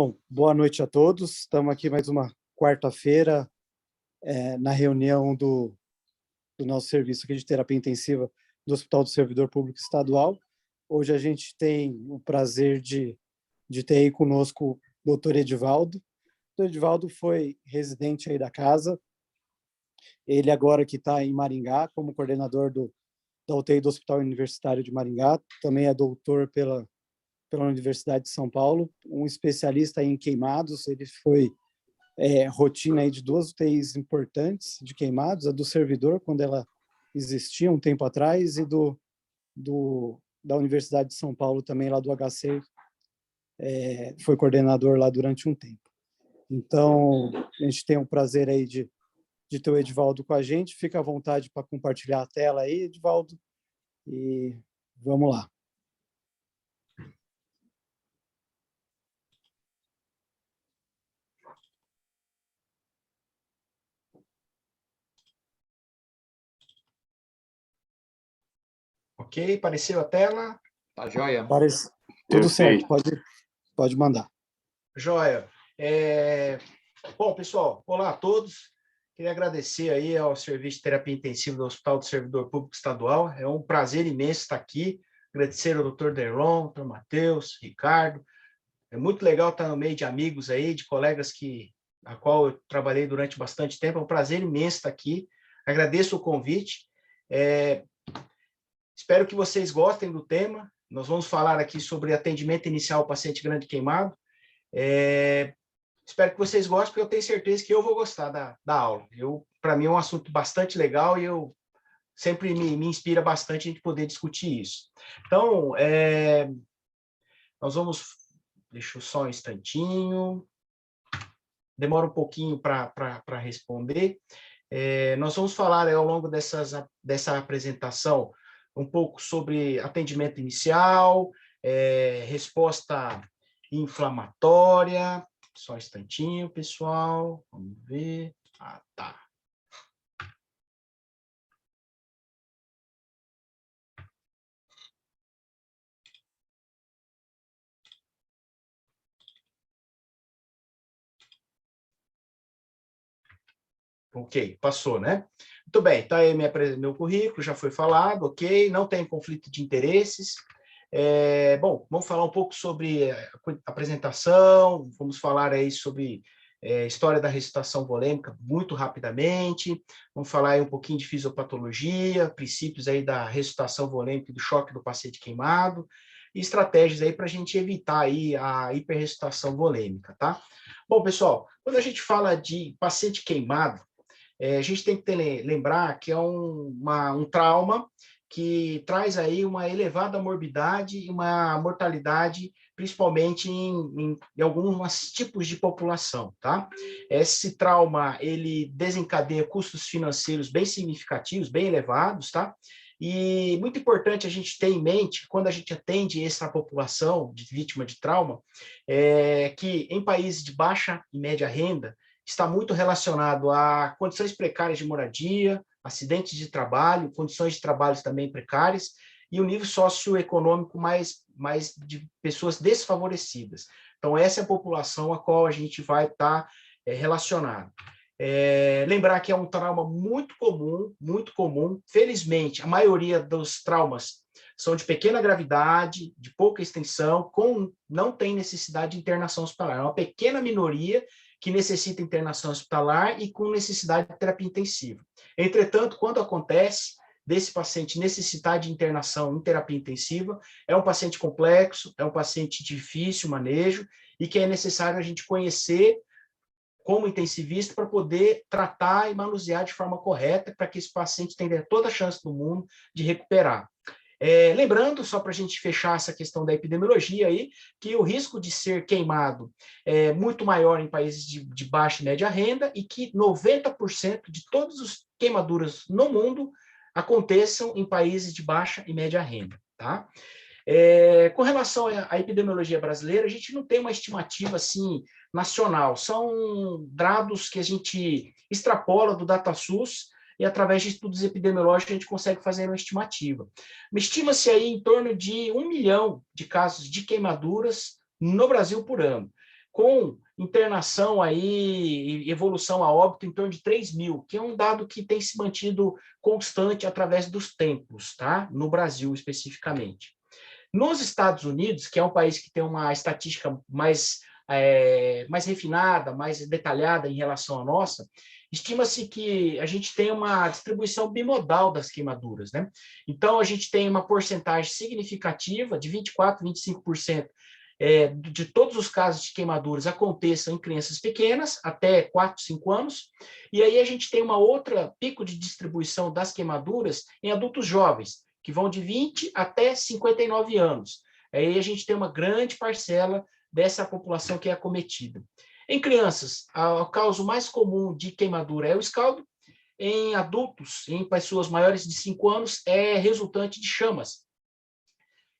Bom, boa noite a todos. Estamos aqui mais uma quarta-feira na reunião do nosso serviço aqui de terapia intensiva do Hospital do Servidor Público Estadual. Hoje a gente tem o prazer de ter aí conosco o Dr. Edivaldo. O Dr. Edivaldo foi residente aí da casa. Ele agora que está em Maringá, como coordenador da UTI do Hospital Universitário de Maringá. Também é doutor pela Universidade de São Paulo, um especialista em queimados. Ele foi rotina aí de duas UTIs importantes de queimados, a do Servidor, quando ela existia um tempo atrás, e da Universidade de São Paulo também, lá do HC, foi coordenador lá durante um tempo. Então, a gente tem o prazer aí de ter o Edivaldo com a gente. Fica à vontade para compartilhar a tela aí, Edivaldo, e vamos lá. Ok, apareceu a tela? Tá joia? Tudo certo, pode mandar. Joia. Bom, pessoal, olá a todos. Queria agradecer aí ao Serviço de Terapia Intensiva do Hospital do Servidor Público Estadual. É um prazer imenso estar aqui. Agradecer ao Dr. Derlon, Dr. Matheus, Ricardo. É muito legal estar no meio de amigos aí, de colegas a qual eu trabalhei durante bastante tempo. É um prazer imenso estar aqui. Agradeço o convite. Espero que vocês gostem do tema. Nós vamos falar aqui sobre atendimento inicial ao paciente grande queimado. Espero que vocês gostem, porque eu tenho certeza que eu vou gostar da aula. Para mim é um assunto bastante legal e eu sempre me inspira bastante a gente poder discutir isso. Então, nós vamos... Deixa eu só um instantinho. Demora um pouquinho para responder. Nós vamos falar ao longo dessa apresentação um pouco sobre atendimento inicial, resposta inflamatória. Só um instantinho, pessoal. Vamos ver. Tá. Ok, passou, né? Muito bem, tá aí meu currículo, já foi falado, ok, não tem conflito de interesses. Bom, vamos falar um pouco sobre a apresentação, vamos falar aí sobre história da ressuscitação volêmica muito rapidamente, vamos falar aí um pouquinho de fisiopatologia, princípios aí da ressuscitação volêmica e do choque do paciente queimado, e estratégias aí para a gente evitar aí a hiperressuscitação volêmica, tá? Bom, pessoal, quando a gente fala de paciente queimado, a gente tem que lembrar que é um trauma que traz aí uma elevada morbidade e uma mortalidade, principalmente em alguns tipos de população, tá? Esse trauma, ele desencadeia custos financeiros bem significativos, bem elevados, tá? E muito importante a gente ter em mente, quando a gente atende essa população de vítima de trauma, que em países de baixa e média renda, está muito relacionado a condições precárias de moradia, acidentes de trabalho, condições de trabalho também precárias, e o nível socioeconômico mais de pessoas desfavorecidas. Então, essa é a população a qual a gente vai estar relacionado. Lembrar que é um trauma muito comum. Felizmente, a maioria dos traumas são de pequena gravidade, de pouca extensão, não tem necessidade de internação hospitalar. É uma pequena minoria que necessita internação hospitalar e com necessidade de terapia intensiva. Entretanto, quando acontece desse paciente necessitar de internação em terapia intensiva, é um paciente complexo, é um paciente difícil manejo e que é necessário a gente conhecer como intensivista para poder tratar e manusear de forma correta para que esse paciente tenha toda a chance do mundo de recuperar. Lembrando, só para a gente fechar essa questão da epidemiologia aí, que o risco de ser queimado é muito maior em países de baixa e média renda e que 90% de todas as queimaduras no mundo aconteçam em países de baixa e média renda, tá? Com relação à epidemiologia brasileira, a gente não tem uma estimativa assim nacional, são dados que a gente extrapola do DataSUS e através de estudos epidemiológicos a gente consegue fazer uma estimativa. Estima-se aí em torno de 1 milhão de casos de queimaduras no Brasil por ano. com internação aí e evolução a óbito em torno de 3.000, que é um dado que tem se mantido constante através dos tempos, tá? No Brasil, especificamente. Nos Estados Unidos, que é um país que tem uma estatística mais refinada, mais detalhada em relação à nossa, estima-se que a gente tem uma distribuição bimodal das queimaduras, né? Então, a gente tem uma porcentagem significativa de 24%, 25% de todos os casos de queimaduras aconteçam em crianças pequenas, até 4, 5 anos, e aí a gente tem uma outra pico de distribuição das queimaduras em adultos jovens, que vão de 20 até 59 anos. Aí a gente tem uma grande parcela dessa população que é acometida. Em crianças, o caso mais comum de queimadura é o escaldo. Em adultos, em pessoas maiores de 5 anos, é resultante de chamas.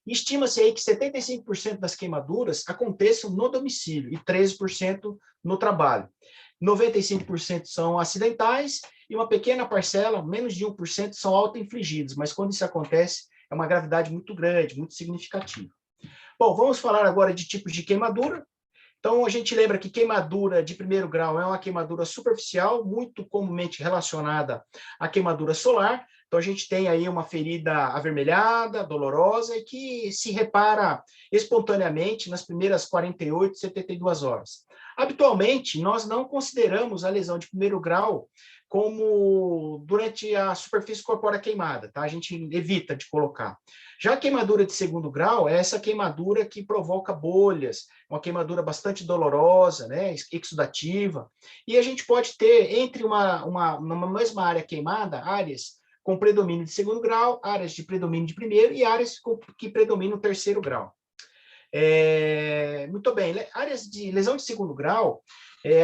Estima-se aí que 75% das queimaduras aconteçam no domicílio e 13% no trabalho. 95% são acidentais e uma pequena parcela, menos de 1%, são auto-infligidos, mas quando isso acontece, é uma gravidade muito grande, muito significativa. Bom, vamos falar agora de tipos de queimadura. Então, a gente lembra que queimadura de primeiro grau é uma queimadura superficial, muito comumente relacionada à queimadura solar. Então, a gente tem aí uma ferida avermelhada, dolorosa, e que se repara espontaneamente nas primeiras 48, 72 horas. Habitualmente, nós não consideramos a lesão de primeiro grau como durante a superfície corpórea queimada, tá? A gente evita de colocar. Já a queimadura de segundo grau é essa queimadura que provoca bolhas, uma queimadura bastante dolorosa, né, exudativa, e a gente pode ter, entre numa mesma área queimada, áreas com predomínio de segundo grau, áreas de predomínio de primeiro e áreas que predominam o terceiro grau. Muito bem, áreas de lesão de segundo grau,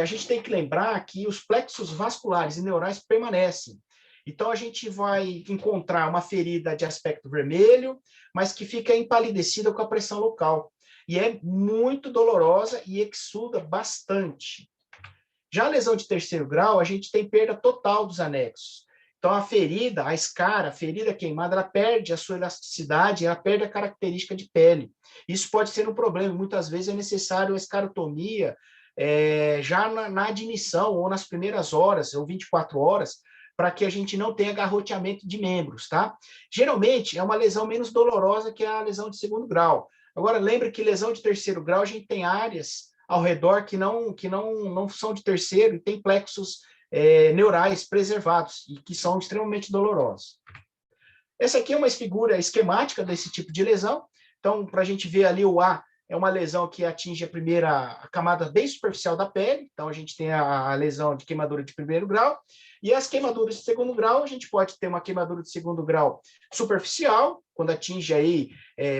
a gente tem que lembrar que os plexos vasculares e neurais permanecem. Então, a gente vai encontrar uma ferida de aspecto vermelho, mas que fica empalidecida com a pressão local. E é muito dolorosa e exuda bastante. Já a lesão de terceiro grau, a gente tem perda total dos anexos. Então, a ferida, a escara, a ferida queimada, ela perde a sua elasticidade, ela perde a característica de pele. Isso pode ser um problema. Muitas vezes é necessário a escarotomia já na admissão, ou nas primeiras horas, ou 24 horas, para que a gente não tenha garroteamento de membros, tá? Geralmente, é uma lesão menos dolorosa que a lesão de segundo grau. Agora, lembre que lesão de terceiro grau, a gente tem áreas ao redor que não são de terceiro e tem plexos neurais preservados e que são extremamente dolorosos. Essa aqui é uma figura esquemática desse tipo de lesão. Então, para a gente ver ali, o A é uma lesão que atinge a camada bem superficial da pele. Então, a gente tem a lesão de queimadura de primeiro grau. E as queimaduras de segundo grau, a gente pode ter uma queimadura de segundo grau superficial, quando atinge aí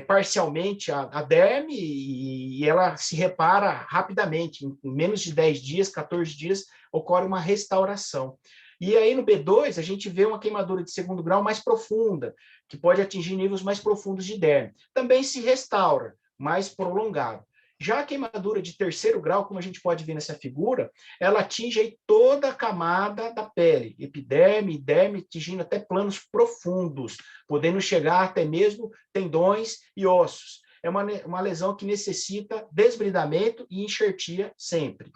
parcialmente a derme, e ela se repara rapidamente. Em menos de 10 dias, 14 dias, ocorre uma restauração. E aí, no B2, a gente vê uma queimadura de segundo grau mais profunda, que pode atingir níveis mais profundos de derme. Também se restaura, mais prolongado. Já a queimadura de terceiro grau, como a gente pode ver nessa figura, ela atinge aí toda a camada da pele, epiderme, derme, atingindo até planos profundos, podendo chegar até mesmo tendões e ossos. É uma lesão que necessita desbridamento e enxertia sempre.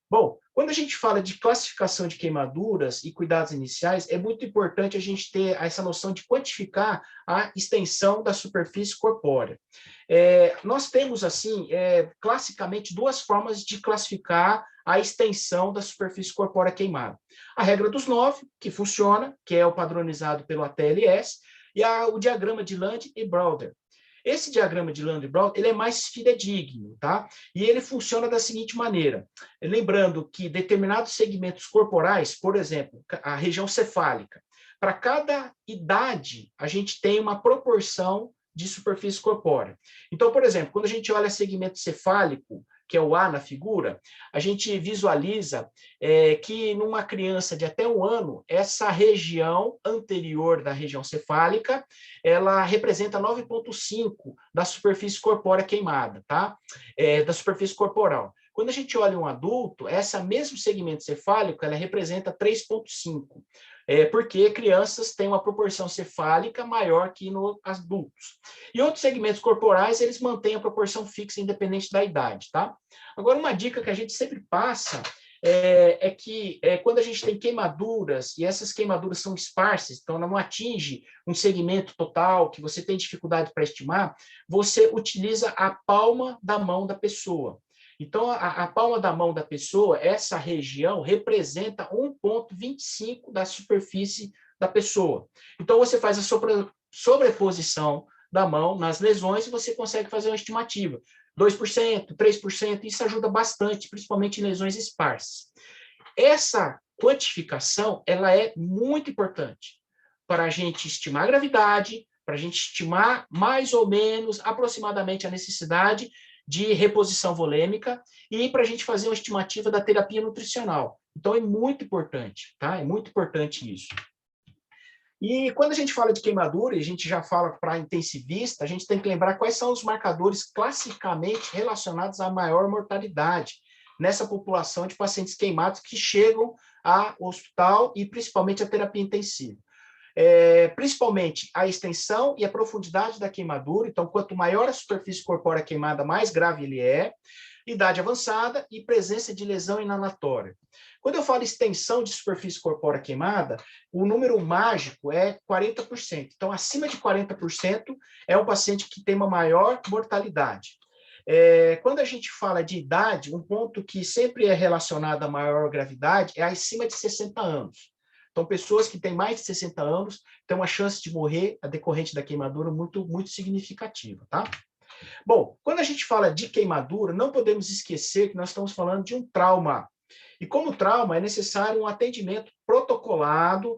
Bom, quando a gente fala de classificação de queimaduras e cuidados iniciais, é muito importante a gente ter essa noção de quantificar a extensão da superfície corpórea. Nós temos, assim, classicamente, duas formas de classificar a extensão da superfície corpórea queimada. A regra dos 9, que funciona, que é o padronizado pelo ATLS, e o diagrama de Land e Browder. Esse diagrama de Land e Browder, ele é mais fidedigno, tá? E ele funciona da seguinte maneira. Lembrando que determinados segmentos corporais, por exemplo, a região cefálica, para cada idade, a gente tem uma proporção de superfície corpórea. Então, por exemplo, quando a gente olha segmento cefálico, que é o A na figura, a gente visualiza que numa criança de até 1 ano, essa região anterior da região cefálica, ela representa 9,5% da superfície corpórea queimada, tá? Da superfície corporal. Quando a gente olha um adulto, essa mesmo segmento cefálico, ela representa 3,5, porque crianças têm uma proporção cefálica maior que nos adultos. E outros segmentos corporais, eles mantêm a proporção fixa, independente da idade, tá? Agora, uma dica que a gente sempre passa que quando a gente tem queimaduras, e essas queimaduras são esparsas, então não atinge um segmento total, que você tem dificuldade para estimar, você utiliza a palma da mão da pessoa. Então, a palma da mão da pessoa, essa região, representa 1,25 da superfície da pessoa. Então, você faz a sobreposição da mão nas lesões e você consegue fazer uma estimativa. 2%, 3%, isso ajuda bastante, principalmente em lesões esparsas. Essa quantificação, ela é muito importante para a gente estimar a gravidade, para a gente estimar mais ou menos, aproximadamente, a necessidade de reposição volêmica e para a gente fazer uma estimativa da terapia nutricional. Então, é muito importante, tá? É muito importante isso. E quando a gente fala de queimadura, e a gente já fala para intensivista, a gente tem que lembrar quais são os marcadores classicamente relacionados à maior mortalidade nessa população de pacientes queimados que chegam ao hospital e principalmente à terapia intensiva. Principalmente a extensão e a profundidade da queimadura, então quanto maior a superfície corpórea queimada, mais grave ele é, idade avançada e presença de lesão inalatória. Quando eu falo extensão de superfície corpórea queimada, o número mágico é 40%. Então, acima de 40% é um paciente que tem uma maior mortalidade. Quando a gente fala de idade, um ponto que sempre é relacionado à maior gravidade é acima de 60 anos. Então, pessoas que têm mais de 60 anos têm uma chance de morrer a decorrente da queimadura muito, muito significativa, tá? Bom, quando a gente fala de queimadura, não podemos esquecer que nós estamos falando de um trauma. E como trauma, é necessário um atendimento protocolado,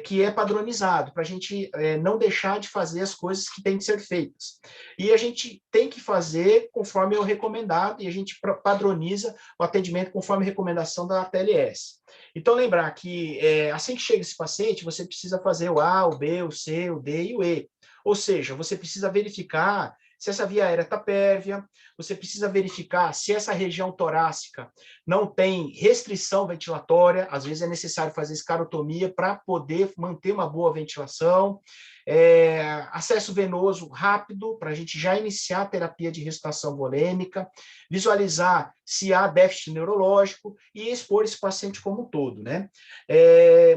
que é padronizado, para a gente não deixar de fazer as coisas que têm que ser feitas. E a gente tem que fazer conforme é o recomendado, e a gente padroniza o atendimento conforme a recomendação da ATLS. Então, lembrar que assim que chega esse paciente, você precisa fazer o A, o B, o C, o D e o E. Ou seja, você precisa verificar se essa via aérea está pérvia, você precisa verificar se essa região torácica não tem restrição ventilatória, às vezes é necessário fazer escarotomia para poder manter uma boa ventilação, acesso venoso rápido, para a gente já iniciar a terapia de ressuscitação volêmica, visualizar se há déficit neurológico e expor esse paciente como um todo, né?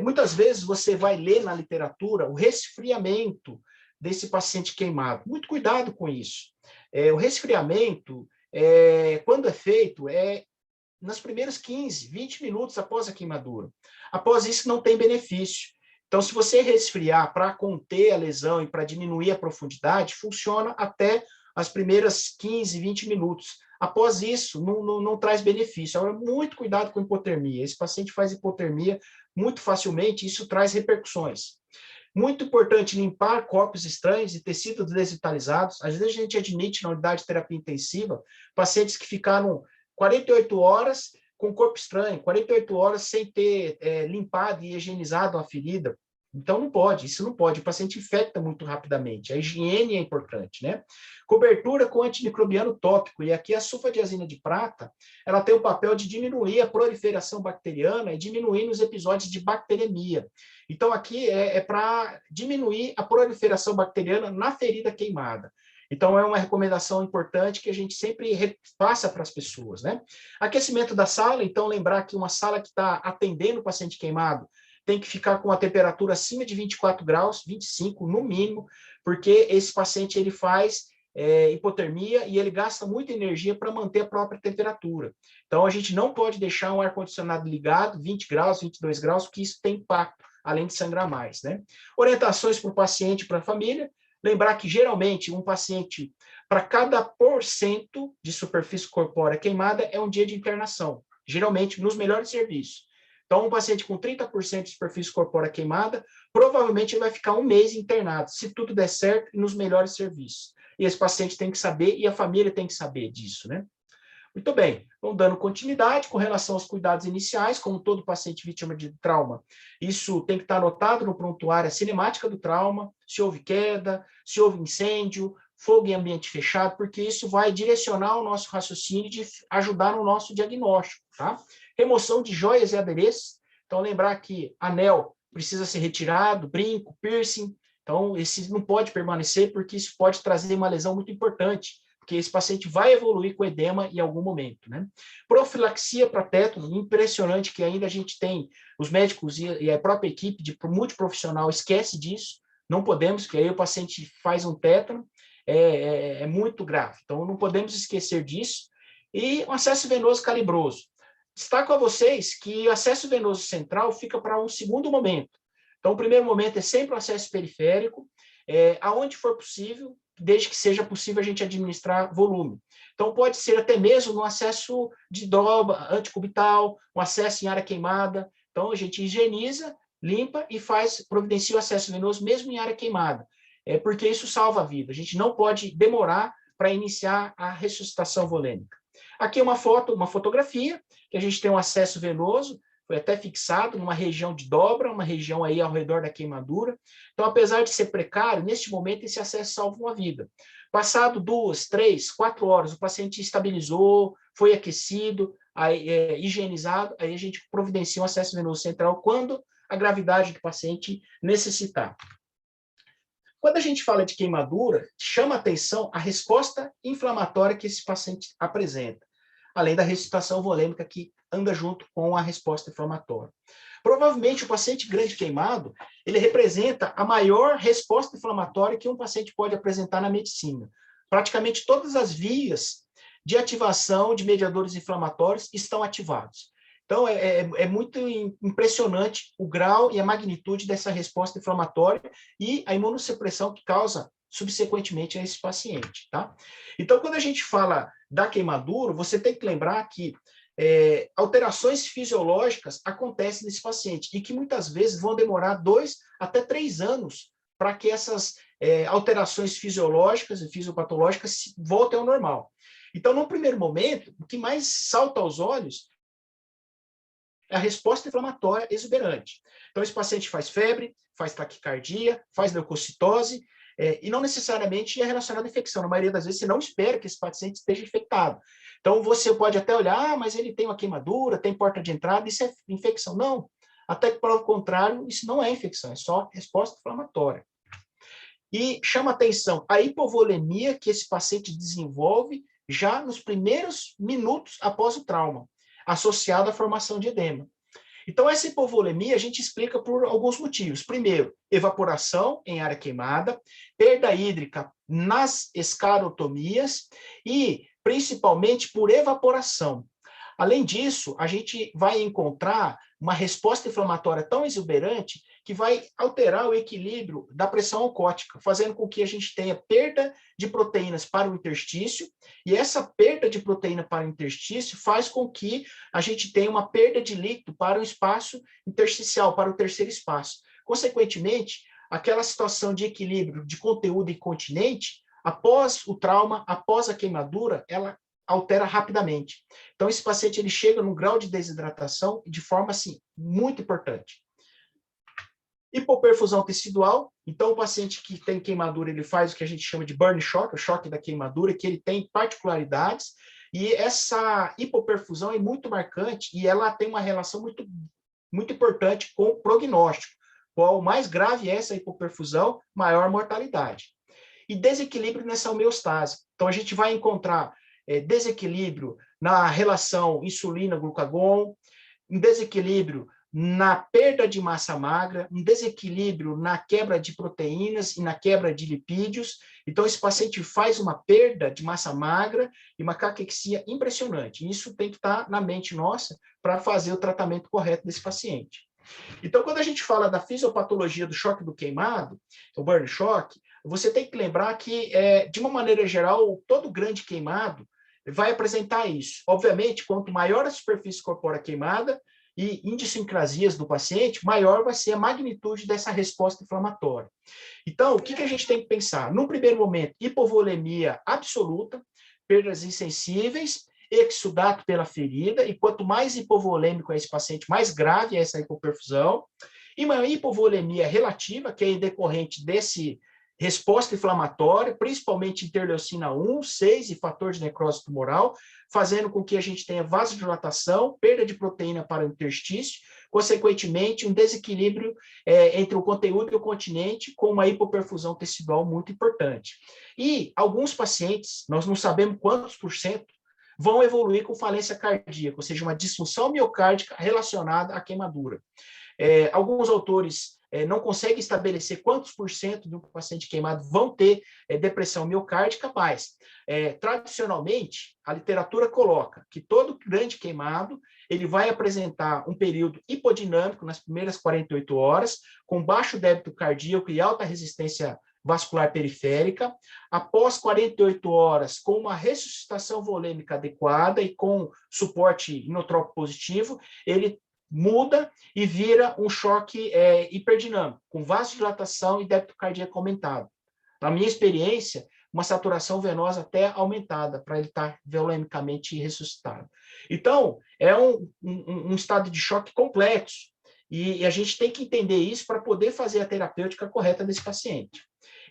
Muitas vezes você vai ler na literatura o resfriamento desse paciente queimado. Muito cuidado com isso. O resfriamento, quando é feito, nos primeiros 15, 20 minutos após a queimadura. Após isso, não tem benefício. Então, se você resfriar para conter a lesão e para diminuir a profundidade, funciona até as primeiras 15, 20 minutos. Após isso, não traz benefício. Agora, muito cuidado com hipotermia. Esse paciente faz hipotermia muito facilmente, e isso traz repercussões. Muito importante limpar corpos estranhos e tecidos desvitalizados. Às vezes a gente admite na unidade de terapia intensiva pacientes que ficaram 48 horas com corpo estranho, 48 horas sem ter limpado e higienizado a ferida. Então não pode, isso não pode. O paciente infecta muito rapidamente. A higiene é importante, né? Cobertura com antimicrobiano tópico. E aqui a sulfadiazina de prata, ela tem o papel de diminuir a proliferação bacteriana e diminuir os episódios de bacteremia. Então, aqui é para diminuir a proliferação bacteriana na ferida queimada. Então, é uma recomendação importante que a gente sempre passa para as pessoas, né? Aquecimento da sala, então, lembrar que uma sala que está atendendo o paciente queimado tem que ficar com a temperatura acima de 24 graus, 25 no mínimo, porque esse paciente ele faz hipotermia e ele gasta muita energia para manter a própria temperatura. Então, a gente não pode deixar um ar-condicionado ligado, 20 graus, 22 graus, porque isso tem impacto, além de sangrar mais, né? Orientações para o paciente e para a família. Lembrar que, geralmente, um paciente, para cada porcento de superfície corpórea queimada, é um dia de internação, geralmente nos melhores serviços. Então, um paciente com 30% de superfície corpórea queimada, provavelmente ele vai ficar um mês internado, se tudo der certo, e nos melhores serviços. E esse paciente tem que saber, e a família tem que saber disso, né? Muito bem, vamos dando continuidade com relação aos cuidados iniciais, como todo paciente vítima de trauma. Isso tem que estar anotado no prontuário, a cinemática do trauma, se houve queda, se houve incêndio, fogo em ambiente fechado, porque isso vai direcionar o nosso raciocínio de ajudar no nosso diagnóstico, tá? Remoção de joias e adereços. Então, lembrar que anel precisa ser retirado, brinco, piercing. Então, esse não pode permanecer, porque isso pode trazer uma lesão muito importante, porque esse paciente vai evoluir com edema em algum momento, né? Profilaxia para tétano, impressionante que ainda a gente tem, os médicos e a própria equipe de multiprofissional esquece disso, não podemos, porque aí o paciente faz um tétano, é muito grave. Então, não podemos esquecer disso. E um acesso venoso calibroso. Destaco a vocês que o acesso venoso central fica para um segundo momento. Então, o primeiro momento é sempre o acesso periférico, aonde for possível, desde que seja possível a gente administrar volume. Então, pode ser até mesmo no acesso de dobra anticubital, um acesso em área queimada. Então, a gente higieniza, limpa e providencia o acesso venoso mesmo em área queimada, porque isso salva a vida. A gente não pode demorar para iniciar a ressuscitação volêmica. Aqui é uma fotografia, que a gente tem um acesso venoso, foi até fixado numa região de dobra, uma região aí ao redor da queimadura. Então, apesar de ser precário, neste momento esse acesso salva uma vida. Passado 2, 3, 4 horas, o paciente estabilizou, foi aquecido, higienizado, aí a gente providencia um acesso venoso central quando a gravidade do paciente necessitar. Quando a gente fala de queimadura, chama atenção a resposta inflamatória que esse paciente apresenta, além da ressuscitação volêmica que anda junto com a resposta inflamatória. Provavelmente o paciente grande queimado, ele representa a maior resposta inflamatória que um paciente pode apresentar na medicina. Praticamente todas as vias de ativação de mediadores inflamatórios estão ativados. Então, é muito impressionante o grau e a magnitude dessa resposta inflamatória e a imunossupressão que causa subsequentemente a esse paciente, tá? Então, quando a gente fala da queimadura, você tem que lembrar que alterações fisiológicas acontecem nesse paciente e que muitas vezes vão demorar 2 até 3 anos para que essas alterações fisiológicas e fisiopatológicas voltem ao normal. Então, no primeiro momento, o que mais salta aos olhos é a resposta inflamatória exuberante. Então, esse paciente faz febre, faz taquicardia, faz leucocitose, e não necessariamente é relacionado à infecção. Na maioria das vezes, você não espera que esse paciente esteja infectado. Então, você pode até olhar, mas ele tem uma queimadura, tem porta de entrada, isso é infecção. Não. Até que, para o contrário, isso não é infecção, é só resposta inflamatória. E chama atenção a hipovolemia que esse paciente desenvolve já nos primeiros minutos após o trauma, associado à formação de edema. Então, essa hipovolemia a gente explica por alguns motivos. Primeiro, evaporação em área queimada, perda hídrica nas esclerotomias e, principalmente, por evaporação. Além disso, a gente vai encontrar uma resposta inflamatória tão exuberante que vai alterar o equilíbrio da pressão oncótica, fazendo com que a gente tenha perda de proteínas para o interstício, e essa perda de proteína para o interstício faz com que a gente tenha uma perda de líquido para o espaço intersticial, para o terceiro espaço. Consequentemente, aquela situação de equilíbrio de conteúdo incontinente, após o trauma, após a queimadura, ela altera rapidamente. Então, esse paciente ele chega num grau de desidratação de forma assim, muito importante. Hipoperfusão tecidual, então o paciente que tem queimadura, ele faz o que a gente chama de burn shock, o choque da queimadura, que ele tem particularidades, e essa hipoperfusão é muito marcante e ela tem uma relação muito, muito importante com o prognóstico. Qual mais grave é essa hipoperfusão, maior a mortalidade. E desequilíbrio nessa homeostase. Então a gente vai encontrar desequilíbrio na relação insulina-glucagon, um desequilíbrio na perda de massa magra, um desequilíbrio na quebra de proteínas e na quebra de lipídios. Então, esse paciente faz uma perda de massa magra e uma caquexia impressionante. Isso tem que estar na mente nossa para fazer o tratamento correto desse paciente. Então, quando a gente fala da fisiopatologia do choque do queimado, o burn shock, você tem que lembrar que, de uma maneira geral, todo grande queimado vai apresentar isso. Obviamente, quanto maior a superfície corpórea queimada, e idiosincrasias do paciente, maior vai ser a magnitude dessa resposta inflamatória. Então, o que a gente tem que pensar? No primeiro momento, hipovolemia absoluta, perdas insensíveis, exudato pela ferida, e quanto mais hipovolêmico é esse paciente, mais grave é essa hipoperfusão, e uma hipovolemia relativa, que é decorrente desse resposta inflamatória, principalmente interleucina 1, 6 e fator de necrose tumoral, fazendo com que a gente tenha vasodilatação, perda de proteína para o interstício, consequentemente, um desequilíbrio entre o conteúdo e o continente, com uma hipoperfusão tecidual muito importante. E alguns pacientes, nós não sabemos quantos por cento, vão evoluir com falência cardíaca, ou seja, uma disfunção miocárdica relacionada à queimadura. Alguns autores não conseguem estabelecer quantos por cento de um paciente queimado vão ter depressão miocárdica, mas, tradicionalmente, a literatura coloca que todo grande queimado ele vai apresentar um período hipodinâmico nas primeiras 48 horas, com baixo débito cardíaco e alta resistência vascular periférica, após 48 horas, com uma ressuscitação volêmica adequada e com suporte inotrópico positivo, ele muda e vira um choque hiperdinâmico, com vasodilatação e débito cardíaco aumentado. Na minha experiência, uma saturação venosa até aumentada, para ele estar volemicamente ressuscitado. Então, é um estado de choque complexo, e a gente tem que entender isso para poder fazer a terapêutica correta desse paciente.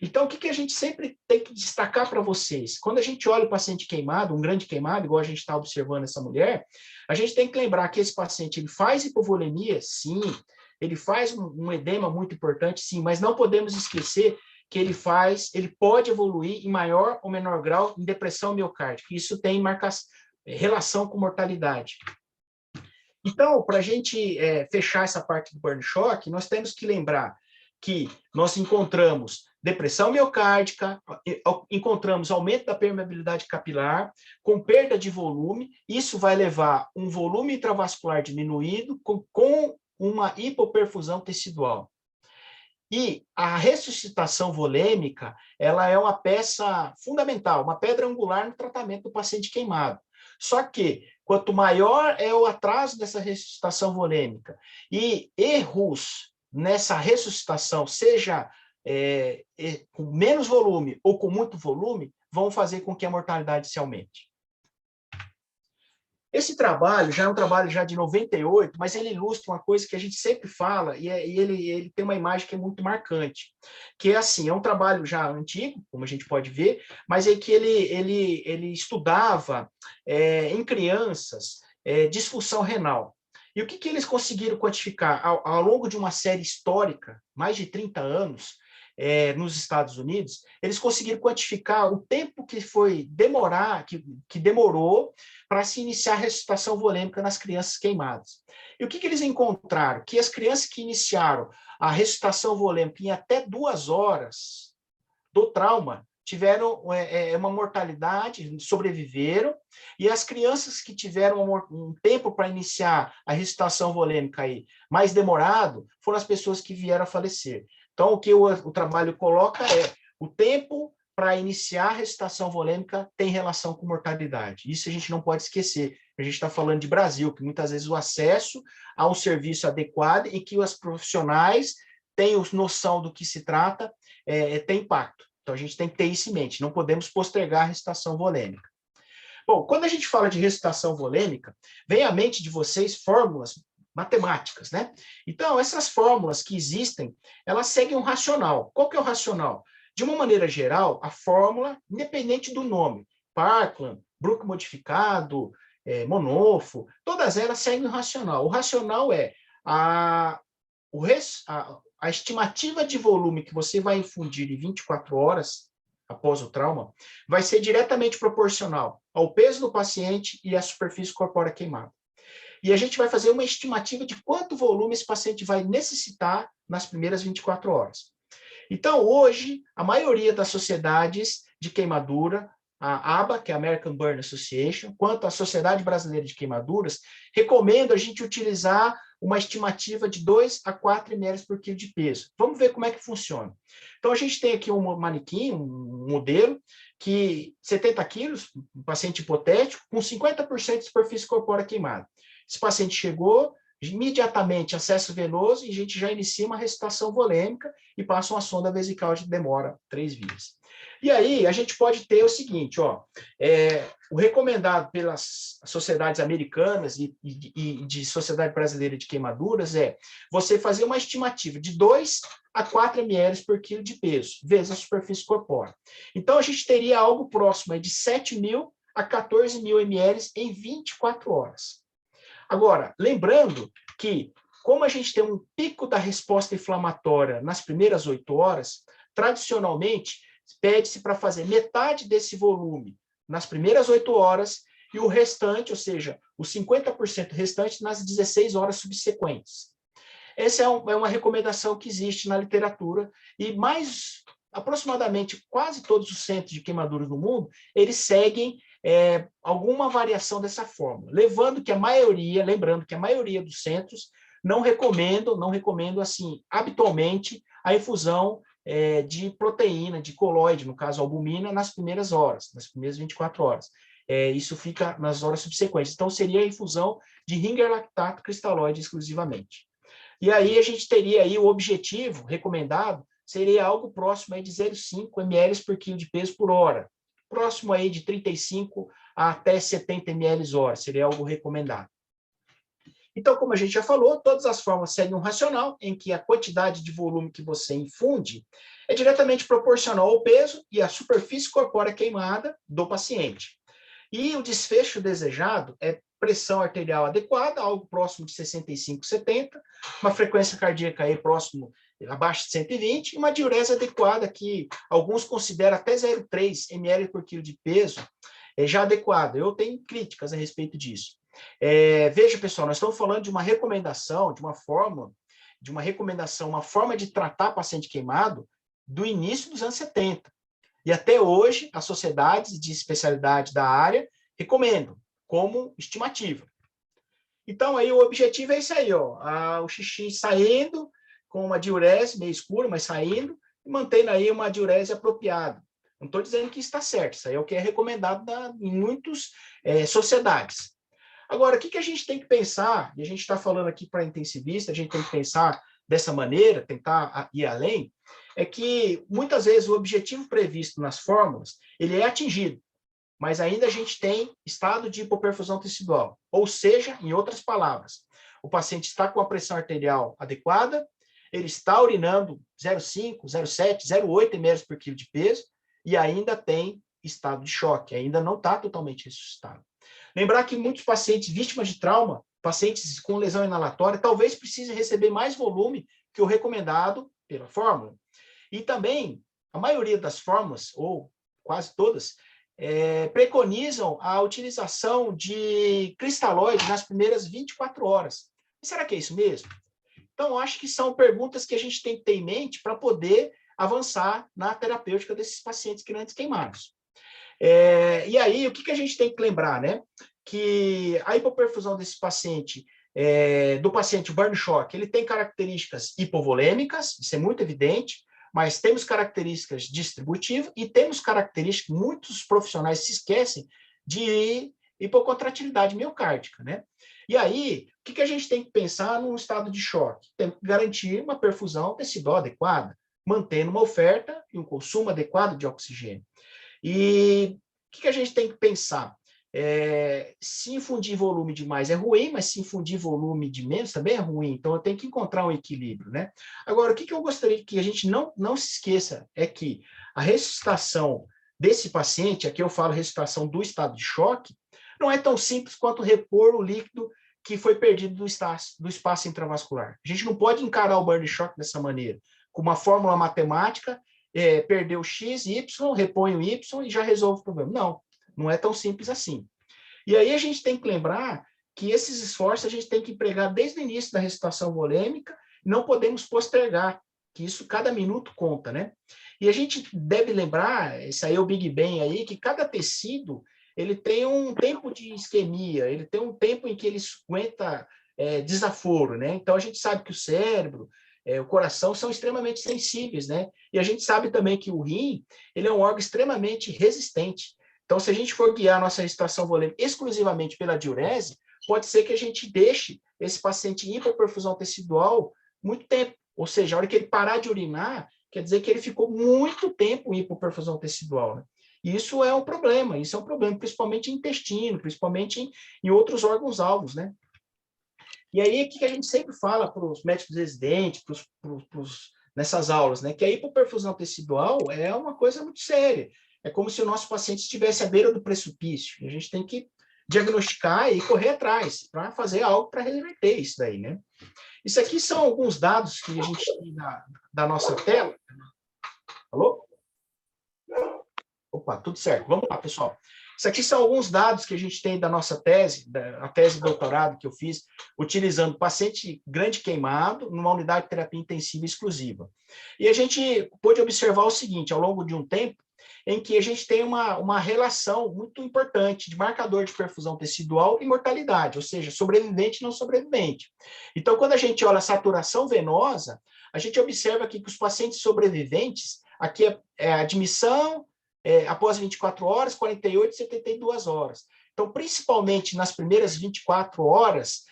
Então, o que a gente sempre tem que destacar para vocês? Quando a gente olha o paciente queimado, um grande queimado, igual a gente está observando essa mulher, a gente tem que lembrar que esse paciente ele faz hipovolemia, sim, ele faz um edema muito importante, sim, mas não podemos esquecer que ele pode evoluir em maior ou menor grau em depressão miocárdica. Isso tem relação com mortalidade. Então, para a gente fechar essa parte do burn shock, nós temos que lembrar que nós encontramos depressão miocárdica, encontramos aumento da permeabilidade capilar, com perda de volume, isso vai levar um volume intravascular diminuído com uma hipoperfusão tecidual. E a ressuscitação volêmica, ela é uma peça fundamental, uma pedra angular no tratamento do paciente queimado. Só que, quanto maior é o atraso dessa ressuscitação volêmica e erros nessa ressuscitação, seja com menos volume ou com muito volume, vão fazer com que a mortalidade se aumente. Esse trabalho já é um trabalho já de 98, mas ele ilustra uma coisa que a gente sempre fala, e ele tem uma imagem que é muito marcante, que é assim, é um trabalho já antigo, como a gente pode ver, mas é que ele estudava em crianças disfunção renal. E o que eles conseguiram quantificar? Ao longo de uma série histórica, mais de 30 anos, nos Estados Unidos, eles conseguiram quantificar o tempo que demorou para se iniciar a ressuscitação volêmica nas crianças queimadas. E o que eles encontraram? Que as crianças que iniciaram a ressuscitação volêmica em até 2 horas do trauma tiveram uma mortalidade, sobreviveram, e as crianças que tiveram um tempo para iniciar a ressuscitação volêmica aí, mais demorado, foram as pessoas que vieram a falecer. Então, o que o trabalho coloca é o tempo para iniciar a ressuscitação volêmica tem relação com mortalidade. Isso a gente não pode esquecer. A gente está falando de Brasil, que muitas vezes o acesso a um serviço adequado e que os profissionais têm noção do que se trata, tem impacto. Então, a gente tem que ter isso em mente. Não podemos postergar a ressuscitação volêmica. Bom, quando a gente fala de ressuscitação volêmica, vem à mente de vocês fórmulas matemáticas, né? Então, essas fórmulas que existem, elas seguem um racional. Qual que é o racional? De uma maneira geral, a fórmula, independente do nome, Parkland, Brook modificado, Monofo, todas elas seguem um racional. O racional é a estimativa de volume que você vai infundir em 24 horas após o trauma vai ser diretamente proporcional ao peso do paciente e à superfície corpórea queimada. E a gente vai fazer uma estimativa de quanto volume esse paciente vai necessitar nas primeiras 24 horas. Então, hoje, a maioria das sociedades de queimadura, a ABA, que é a American Burn Association, quanto a Sociedade Brasileira de Queimaduras, recomenda a gente utilizar uma estimativa de 2 a 4 ml por quilo de peso. Vamos ver como é que funciona. Então, a gente tem aqui um manequim, um modelo, que 70 quilos, um paciente hipotético, com 50% de superfície corpórea queimada. Esse paciente chegou, imediatamente acesso venoso e a gente já inicia uma ressuscitação volêmica e passa uma sonda vesical de demora 3 vias. E aí a gente pode ter o seguinte, ó, o recomendado pelas sociedades americanas e de Sociedade Brasileira de Queimaduras é você fazer uma estimativa de 2 a 4 ml por quilo de peso, vezes a superfície corpórea. Então, a gente teria algo próximo de 7.000 a 14.000 ml em 24 horas. Agora, lembrando que, como a gente tem um pico da resposta inflamatória nas primeiras 8 horas, tradicionalmente, pede-se para fazer metade desse volume nas primeiras 8 horas e o restante, ou seja, os 50% restante nas 16 horas subsequentes. Essa é uma recomendação que existe na literatura e aproximadamente quase todos os centros de queimaduras no mundo, eles seguem alguma variação dessa fórmula, lembrando que a maioria dos centros não recomendam assim, habitualmente, a infusão de proteína, de colóide, no caso albumina, nas primeiras horas, nas primeiras 24 horas. Isso fica nas horas subsequentes. Então, seria a infusão de Ringer lactato cristalóide exclusivamente. E aí a gente teria aí o objetivo recomendado, seria algo próximo aí de 0,5 ml por quilo de peso por hora, próximo aí de 35 a até 70 ml hora, seria algo recomendado. Então, como a gente já falou, todas as formas seguem um racional em que a quantidade de volume que você infunde é diretamente proporcional ao peso e à superfície corpórea queimada do paciente. E o desfecho desejado é pressão arterial adequada, algo próximo de 65, 70, uma frequência cardíaca aí abaixo de 120, e uma diurese adequada, que alguns consideram até 0,3 ml por quilo de peso, já adequado. Eu tenho críticas a respeito disso. Veja, pessoal, nós estamos falando de uma recomendação, uma forma de tratar paciente queimado do início dos anos 70. E até hoje, as sociedades de especialidade da área recomendam como estimativa. Então, aí o objetivo é isso aí, ó, o xixi saindo com uma diurese meio escura, mas saindo, e mantendo aí uma diurese apropriada. Não estou dizendo que está certo, isso aí é o que é recomendado em muitas sociedades. Agora, o que a gente tem que pensar, e a gente está falando aqui para intensivista, a gente tem que pensar dessa maneira, tentar ir além, é que muitas vezes o objetivo previsto nas fórmulas, ele é atingido, mas ainda a gente tem estado de hipoperfusão tecidual, ou seja, em outras palavras, o paciente está com a pressão arterial adequada, ele está urinando 0,5, 0,7, 0,8 ml por quilo de peso e ainda tem estado de choque, ainda não está totalmente ressuscitado. Lembrar que muitos pacientes vítimas de trauma, pacientes com lesão inalatória, talvez precisem receber mais volume que o recomendado pela fórmula. E também, a maioria das fórmulas, ou quase todas, preconizam a utilização de cristalóides nas primeiras 24 horas. E será que é isso mesmo? Então, acho que são perguntas que a gente tem que ter em mente para poder avançar na terapêutica desses pacientes grandes queimados. E aí, o que a gente tem que lembrar, né? Que a hipoperfusão desse paciente, do paciente burn shock, ele tem características hipovolêmicas, isso é muito evidente, mas temos características distributivas e temos características, muitos profissionais se esquecem de hipocontratilidade miocárdica, né? E aí, o que a gente tem que pensar num estado de choque? Tem que garantir uma perfusão tecidual adequada, mantendo uma oferta e um consumo adequado de oxigênio. E o que a gente tem que pensar? Se infundir volume demais é ruim, mas se infundir volume de menos também é ruim. Então, eu tenho que encontrar um equilíbrio, né? Agora, o que eu gostaria que a gente não se esqueça é que a ressuscitação desse paciente, aqui eu falo ressuscitação do estado de choque, não é tão simples quanto repor o líquido que foi perdido do espaço intravascular. A gente não pode encarar o burn shock dessa maneira, com uma fórmula matemática, perder o X, Y, repõe o Y e já resolve o problema. Não é tão simples assim. E aí a gente tem que lembrar que esses esforços a gente tem que empregar desde o início da ressuscitação volêmica, não podemos postergar, que isso cada minuto conta, né? E a gente deve lembrar, isso aí é o Big Bang aí, que cada tecido ele tem um tempo de isquemia, ele tem um tempo em que ele aguenta desaforo, né? Então a gente sabe que o cérebro, o coração são extremamente sensíveis, né? E a gente sabe também que o rim, ele é um órgão extremamente resistente. Então, se a gente for guiar a nossa ressuscitação volêmica exclusivamente pela diurese, pode ser que a gente deixe esse paciente em hipoperfusão tecidual muito tempo. Ou seja, a hora que ele parar de urinar, quer dizer que ele ficou muito tempo em hipoperfusão tecidual, né? E isso é um problema, principalmente em intestino, principalmente em outros órgãos-alvos, né? E aí, o que a gente sempre fala para os médicos residentes, nessas aulas, né? Que a hipoperfusão tecidual é uma coisa muito séria. É como se o nosso paciente estivesse à beira do precipício. E a gente tem que diagnosticar e correr atrás para fazer algo para reverter isso daí, né? Isso aqui são alguns dados que a gente tem da nossa tela. Alô? Opa, tudo certo. Vamos lá, pessoal. Isso aqui são alguns dados que a gente tem da nossa tese, a tese de doutorado que eu fiz, utilizando paciente grande queimado numa unidade de terapia intensiva exclusiva. E a gente pôde observar o seguinte, ao longo de um tempo, em que a gente tem uma relação muito importante de marcador de perfusão tecidual e mortalidade, ou seja, sobrevivente e não sobrevivente. Então, quando a gente olha a saturação venosa, a gente observa aqui que os pacientes sobreviventes, aqui é a admissão, após 24 horas, 48 e 72 horas. Então, principalmente nas primeiras 24 horas,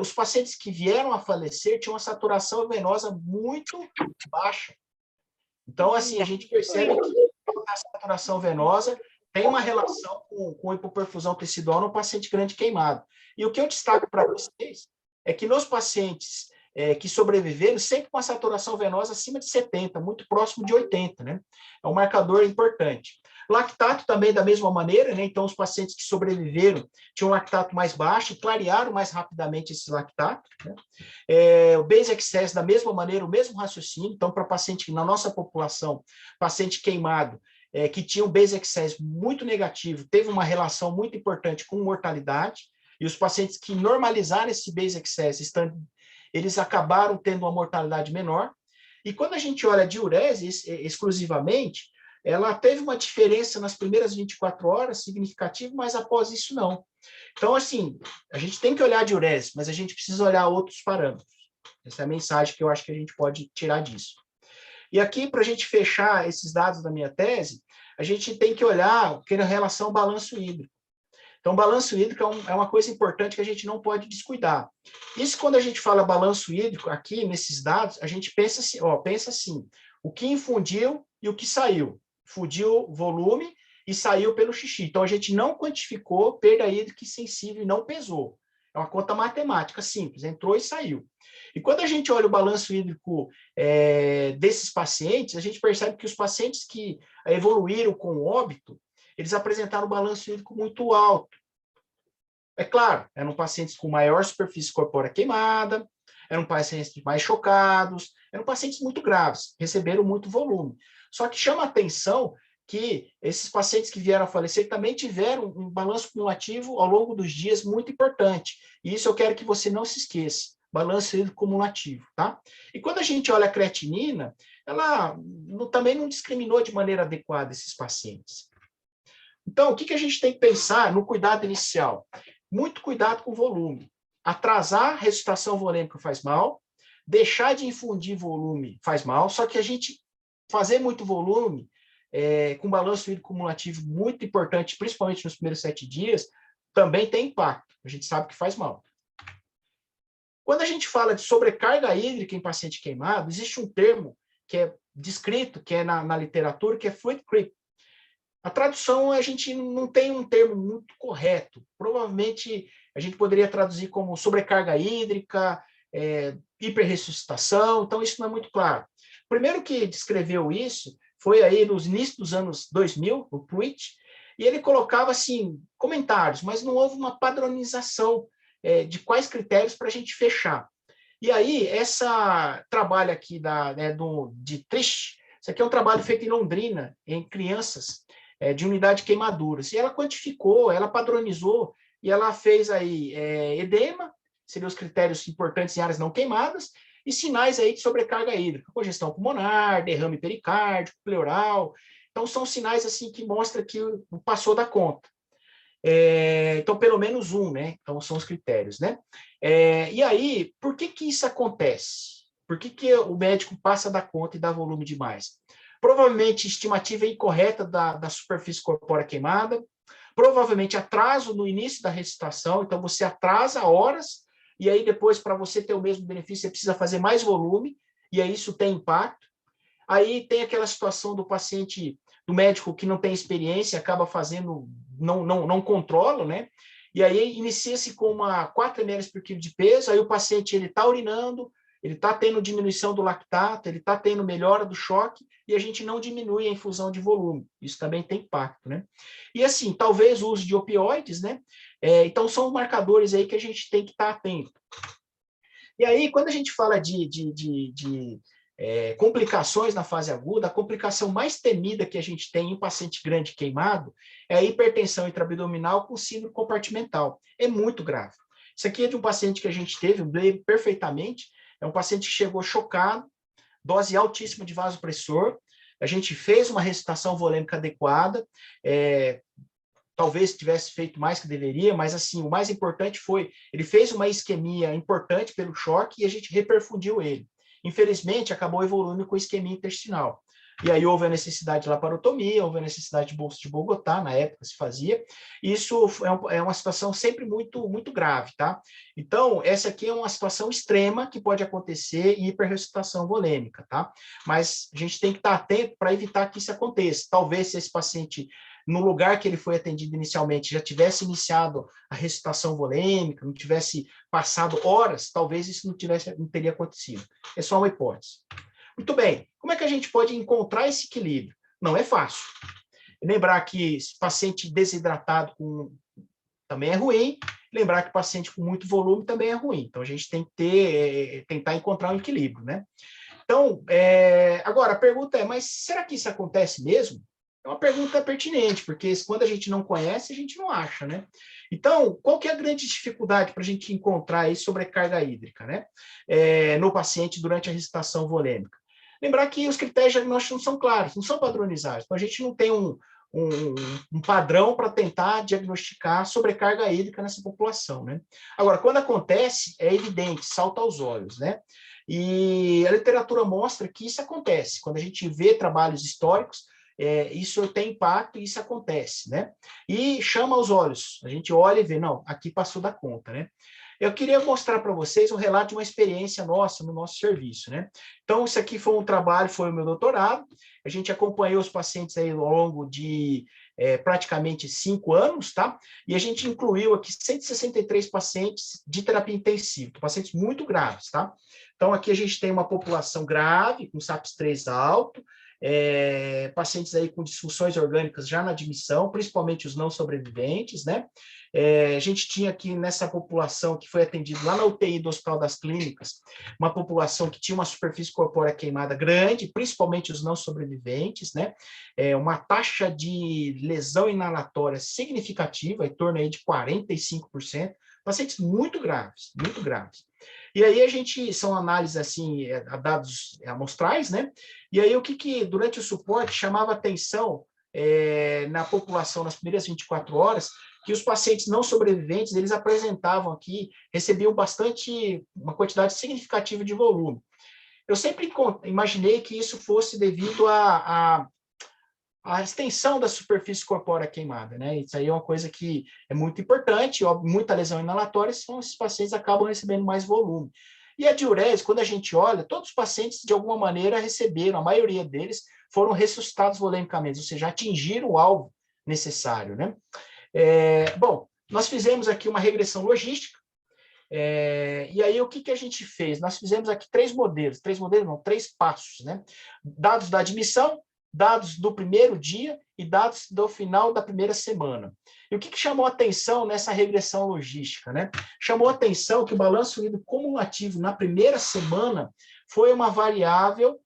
os pacientes que vieram a falecer tinham uma saturação venosa muito baixa. Então, assim, a gente percebe que a saturação venosa tem uma relação com hipoperfusão tecidual no paciente grande queimado. E o que eu destaco para vocês é que nos pacientes que sobreviveram, sempre com a saturação venosa acima de 70, muito próximo de 80, né? É um marcador importante. Lactato também da mesma maneira, né? Então, os pacientes que sobreviveram tinham um lactato mais baixo e clarearam mais rapidamente esse lactato, né? O base excess da mesma maneira, o mesmo raciocínio. Então, para paciente, na nossa população, paciente queimado, que tinha um base excess muito negativo, teve uma relação muito importante com mortalidade, e os pacientes que normalizaram esse base excess, eles acabaram tendo uma mortalidade menor. E quando a gente olha a diurese exclusivamente, ela teve uma diferença nas primeiras 24 horas, significativa, mas após isso não. Então, assim, a gente tem que olhar a diurese, mas a gente precisa olhar outros parâmetros. Essa é a mensagem que eu acho que a gente pode tirar disso. E aqui, para a gente fechar esses dados da minha tese, a gente tem que olhar em relação ao balanço hídrico. Então, balanço hídrico é uma coisa importante que a gente não pode descuidar. Isso, quando a gente fala balanço hídrico, aqui nesses dados, a gente pensa assim, o que infundiu e o que saiu. Fundiu volume e saiu pelo xixi. Então, a gente não quantificou perda hídrica sensível e não pesou. É uma conta matemática simples, entrou e saiu. E quando a gente olha o balanço hídrico desses pacientes, a gente percebe que os pacientes que evoluíram com óbito, eles apresentaram um balanço hídrico muito alto. É claro, eram pacientes com maior superfície corpórea queimada, eram pacientes mais chocados, eram pacientes muito graves, receberam muito volume. Só que chama a atenção que esses pacientes que vieram a falecer também tiveram um balanço cumulativo ao longo dos dias muito importante. E isso eu quero que você não se esqueça, balanço hídrico cumulativo, tá? E quando a gente olha a creatinina, ela também não discriminou de maneira adequada esses pacientes. Então, o que a gente tem que pensar no cuidado inicial? Muito cuidado com o volume. Atrasar a ressuscitação volêmica faz mal, deixar de infundir volume faz mal, só que a gente fazer muito volume, com balanço hídrico cumulativo muito importante, principalmente nos primeiros 7 dias, também tem impacto. A gente sabe que faz mal. Quando a gente fala de sobrecarga hídrica em paciente queimado, existe um termo que é descrito, que é na literatura, que é fluid creep. A tradução, a gente não tem um termo muito correto. Provavelmente, a gente poderia traduzir como sobrecarga hídrica, hiperressuscitação, então isso não é muito claro. O primeiro que descreveu isso foi aí nos inícios dos anos 2000, o Pruitt, e ele colocava, assim, comentários, mas não houve uma padronização de quais critérios para a gente fechar. E aí, essa trabalho aqui de Trish, isso aqui é um trabalho feito em Londrina, em crianças, de unidade de queimaduras. E ela quantificou, ela padronizou, e ela fez aí edema, seriam os critérios importantes em áreas não queimadas, e sinais aí de sobrecarga hídrica, congestão pulmonar, derrame pericárdico, pleural. Então, são sinais assim que mostram que passou da conta. Então, pelo menos um, né? Então, são os critérios, né? E aí, por que isso acontece? Por que o médico passa da conta e dá volume demais? Provavelmente estimativa incorreta da superfície corpórea queimada, provavelmente atraso no início da ressuscitação, então você atrasa horas, e aí depois, para você ter o mesmo benefício, você precisa fazer mais volume, e aí isso tem impacto. Aí tem aquela situação do paciente, do médico que não tem experiência, acaba fazendo, não controla, né? E aí inicia-se com 4 ml por quilo de peso, aí o paciente está urinando, ele está tendo diminuição do lactato, ele está tendo melhora do choque, e a gente não diminui a infusão de volume. Isso também tem impacto, né? E assim, talvez o uso de opioides, né? Então, são marcadores aí que a gente tem que estar atento. E aí, quando a gente fala de complicações na fase aguda, a complicação mais temida que a gente tem em paciente grande queimado é a hipertensão intraabdominal com síndrome compartimental. É muito grave. Isso aqui é de um paciente que a gente teve, eu lembro perfeitamente, é um paciente que chegou chocado, dose altíssima de vasopressor, a gente fez uma ressuscitação volêmica adequada, talvez tivesse feito mais que deveria, mas assim, o mais importante foi, ele fez uma isquemia importante pelo choque e a gente reperfundiu ele. Infelizmente, acabou evoluindo com isquemia intestinal. E aí houve a necessidade de laparotomia, houve a necessidade de bolsa de Bogotá, na época se fazia. Isso é uma situação sempre muito, muito grave, tá? Então, essa aqui é uma situação extrema que pode acontecer em hiperressuscitação volêmica, tá? Mas a gente tem que estar atento para evitar que isso aconteça. Talvez se esse paciente, no lugar que ele foi atendido inicialmente, já tivesse iniciado a ressuscitação volêmica, não tivesse passado horas, talvez isso não teria acontecido. É só uma hipótese. Muito bem, como é que a gente pode encontrar esse equilíbrio? Não é fácil. Lembrar que paciente desidratado também é ruim, lembrar que paciente com muito volume também é ruim. Então, a gente tem que tentar encontrar um equilíbrio, né? Então, agora, a pergunta é, mas será que isso acontece mesmo? É uma pergunta pertinente, porque quando a gente não conhece, a gente não acha, né? Então, qual que é a grande dificuldade para a gente encontrar aí sobrecarga hídrica, né? No paciente durante a ressuscitação volêmica? Lembrar que os critérios diagnósticos não são claros, não são padronizados. Então, a gente não tem um padrão para tentar diagnosticar sobrecarga hídrica nessa população, né? Agora, quando acontece, é evidente, salta aos olhos, né? E a literatura mostra que isso acontece. Quando a gente vê trabalhos históricos, isso tem impacto e isso acontece, né? E chama aos olhos. A gente olha e vê, não, aqui passou da conta, né? Eu queria mostrar para vocês um relato de uma experiência nossa no nosso serviço, né? Então, isso aqui foi um trabalho, foi o meu doutorado. A gente acompanhou os pacientes aí ao longo de praticamente 5 anos, tá? E a gente incluiu aqui 163 pacientes de terapia intensiva, pacientes muito graves, tá? Então, aqui a gente tem uma população grave, com SAPS-3 alto, pacientes aí com disfunções orgânicas já na admissão, principalmente os não sobreviventes, né? A gente tinha aqui nessa população que foi atendida lá na UTI do Hospital das Clínicas, uma população que tinha uma superfície corpórea queimada grande, principalmente os não sobreviventes, né? Uma taxa de lesão inalatória significativa, em torno aí de 45%, pacientes muito graves, muito graves. E aí são análises assim, dados amostrais, né? E aí o que durante o suporte chamava atenção na população nas primeiras 24 horas, que os pacientes não sobreviventes, eles apresentavam aqui, recebiam uma quantidade significativa de volume. Eu sempre imaginei que isso fosse devido à extensão da superfície corpórea queimada, né? Isso aí é uma coisa que é muito importante, muita lesão inalatória, então esses pacientes acabam recebendo mais volume. E a diurese, quando a gente olha, todos os pacientes, de alguma maneira, receberam, a maioria deles foram ressuscitados volemicamente, ou seja, atingiram o alvo necessário, né? Bom, nós fizemos aqui uma regressão logística, e aí o que a gente fez? Nós fizemos aqui 3 passos, né? Dados da admissão, dados do primeiro dia e dados do final da primeira semana. E o que chamou a atenção nessa regressão logística, né? Chamou a atenção que o balanço hídrico cumulativo na primeira semana foi uma variável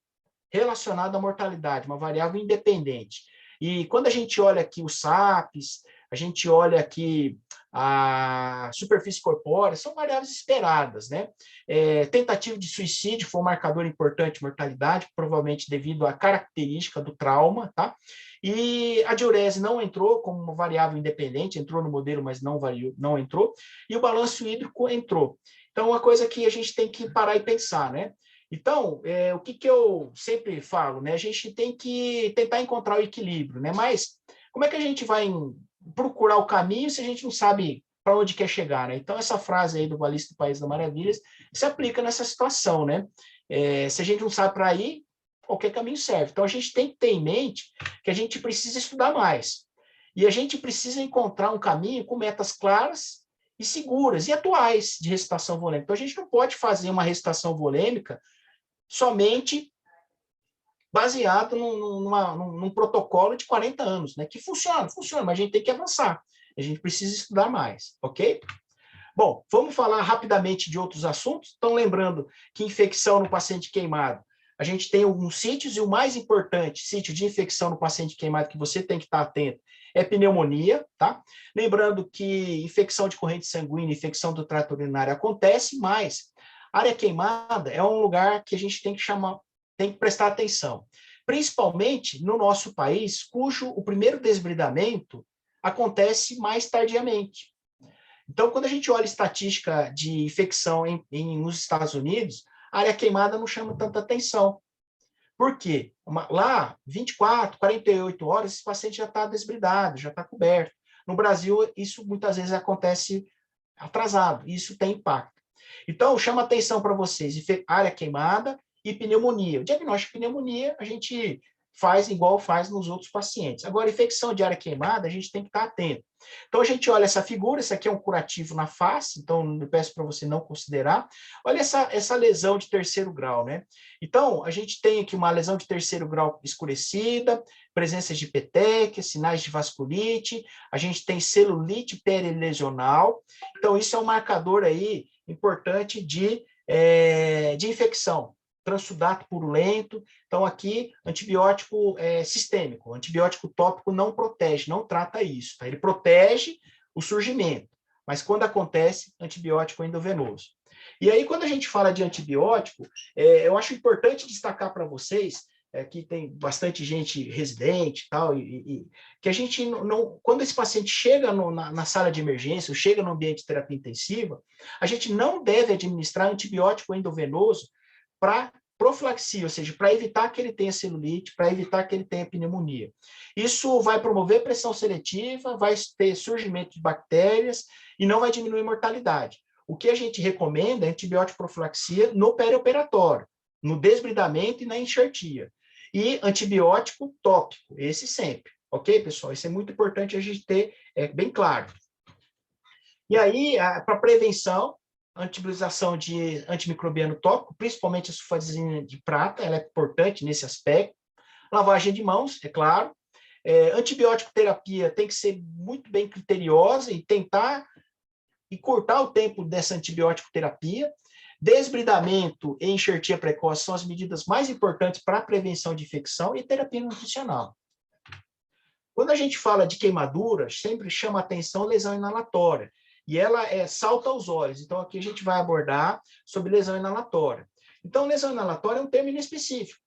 relacionada à mortalidade, uma variável independente. E quando a gente olha aqui os SAPs, a gente olha aqui a superfície corpórea, são variáveis esperadas, né? Tentativa de suicídio foi um marcador importante de mortalidade, provavelmente devido à característica do trauma, tá? E a diurese não entrou como uma variável independente, entrou no modelo, mas não entrou, e o balanço hídrico entrou. Então, uma coisa que a gente tem que parar e pensar, né? Então, o que eu sempre falo, né? A gente tem que tentar encontrar o equilíbrio, né? Mas como é que a gente vai procurar o caminho se a gente não sabe para onde quer chegar, né? Então, essa frase aí do Alice do País das Maravilhas se aplica nessa situação, né? Se a gente não sabe para ir, qualquer caminho serve. Então, a gente tem que ter em mente que a gente precisa estudar mais. E a gente precisa encontrar um caminho com metas claras e seguras e atuais de recitação volêmica. Então, a gente não pode fazer uma recitação volêmica somente baseado num protocolo de 40 anos, né? Que funciona, mas a gente tem que avançar. A gente precisa estudar mais, ok? Bom, vamos falar rapidamente de outros assuntos. Então, lembrando que infecção no paciente queimado, a gente tem alguns sítios, e o mais importante sítio de infecção no paciente queimado que você tem que estar atento é pneumonia, tá? Lembrando que infecção de corrente sanguínea, infecção do trato urinário acontece, mas área queimada é um lugar que a gente tem que prestar atenção. Principalmente no nosso país, cujo o primeiro desbridamento acontece mais tardiamente. Então, quando a gente olha a estatística de infecção nos Estados Unidos, a área queimada não chama tanta atenção. Por quê? Lá, 24, 48 horas, esse paciente já está desbridado, já está coberto. No Brasil, isso muitas vezes acontece atrasado, e isso tem impacto. Então, chama atenção para vocês, área queimada e pneumonia. O diagnóstico de pneumonia, a gente faz igual faz nos outros pacientes. Agora, infecção de área queimada, a gente tem que estar atento. Então, a gente olha essa figura, esse aqui é um curativo na face, então eu peço para você não considerar. Olha essa lesão de terceiro grau, né? Então, a gente tem aqui uma lesão de terceiro grau escurecida, presença de petequia, sinais de vasculite, a gente tem celulite perilesional. Então, isso é um marcador aí importante de infecção. Transudato purulento. Então, aqui, antibiótico sistêmico. Antibiótico tópico não protege, não trata isso. Tá? Ele protege o surgimento, mas quando acontece, antibiótico endovenoso. E aí, quando a gente fala de antibiótico, eu acho importante destacar para vocês, que tem bastante gente residente tal, que a gente não... Quando esse paciente chega na sala de emergência, ou chega no ambiente de terapia intensiva, a gente não deve administrar antibiótico endovenoso para profilaxia, ou seja, para evitar que ele tenha celulite, para evitar que ele tenha pneumonia. Isso vai promover pressão seletiva, vai ter surgimento de bactérias e não vai diminuir a mortalidade. O que a gente recomenda é antibiótico profilaxia no perioperatório, no desbridamento e na enxertia. E antibiótico tópico, esse sempre. Ok, pessoal? Isso é muito importante a gente ter bem claro. E aí, para prevenção, antibilização de antimicrobiano tópico, principalmente a sulfazina de prata, ela é importante nesse aspecto. Lavagem de mãos, é claro. Antibiótico terapia tem que ser muito bem criteriosa e tentar cortar o tempo dessa antibiótico terapia. Desbridamento e enxertia precoce são as medidas mais importantes para a prevenção de infecção e terapia nutricional. Quando a gente fala de queimadura, sempre chama atenção lesão inalatória. E ela salta aos olhos. Então, aqui a gente vai abordar sobre lesão inalatória. Então, lesão inalatória é um termo inespecífico,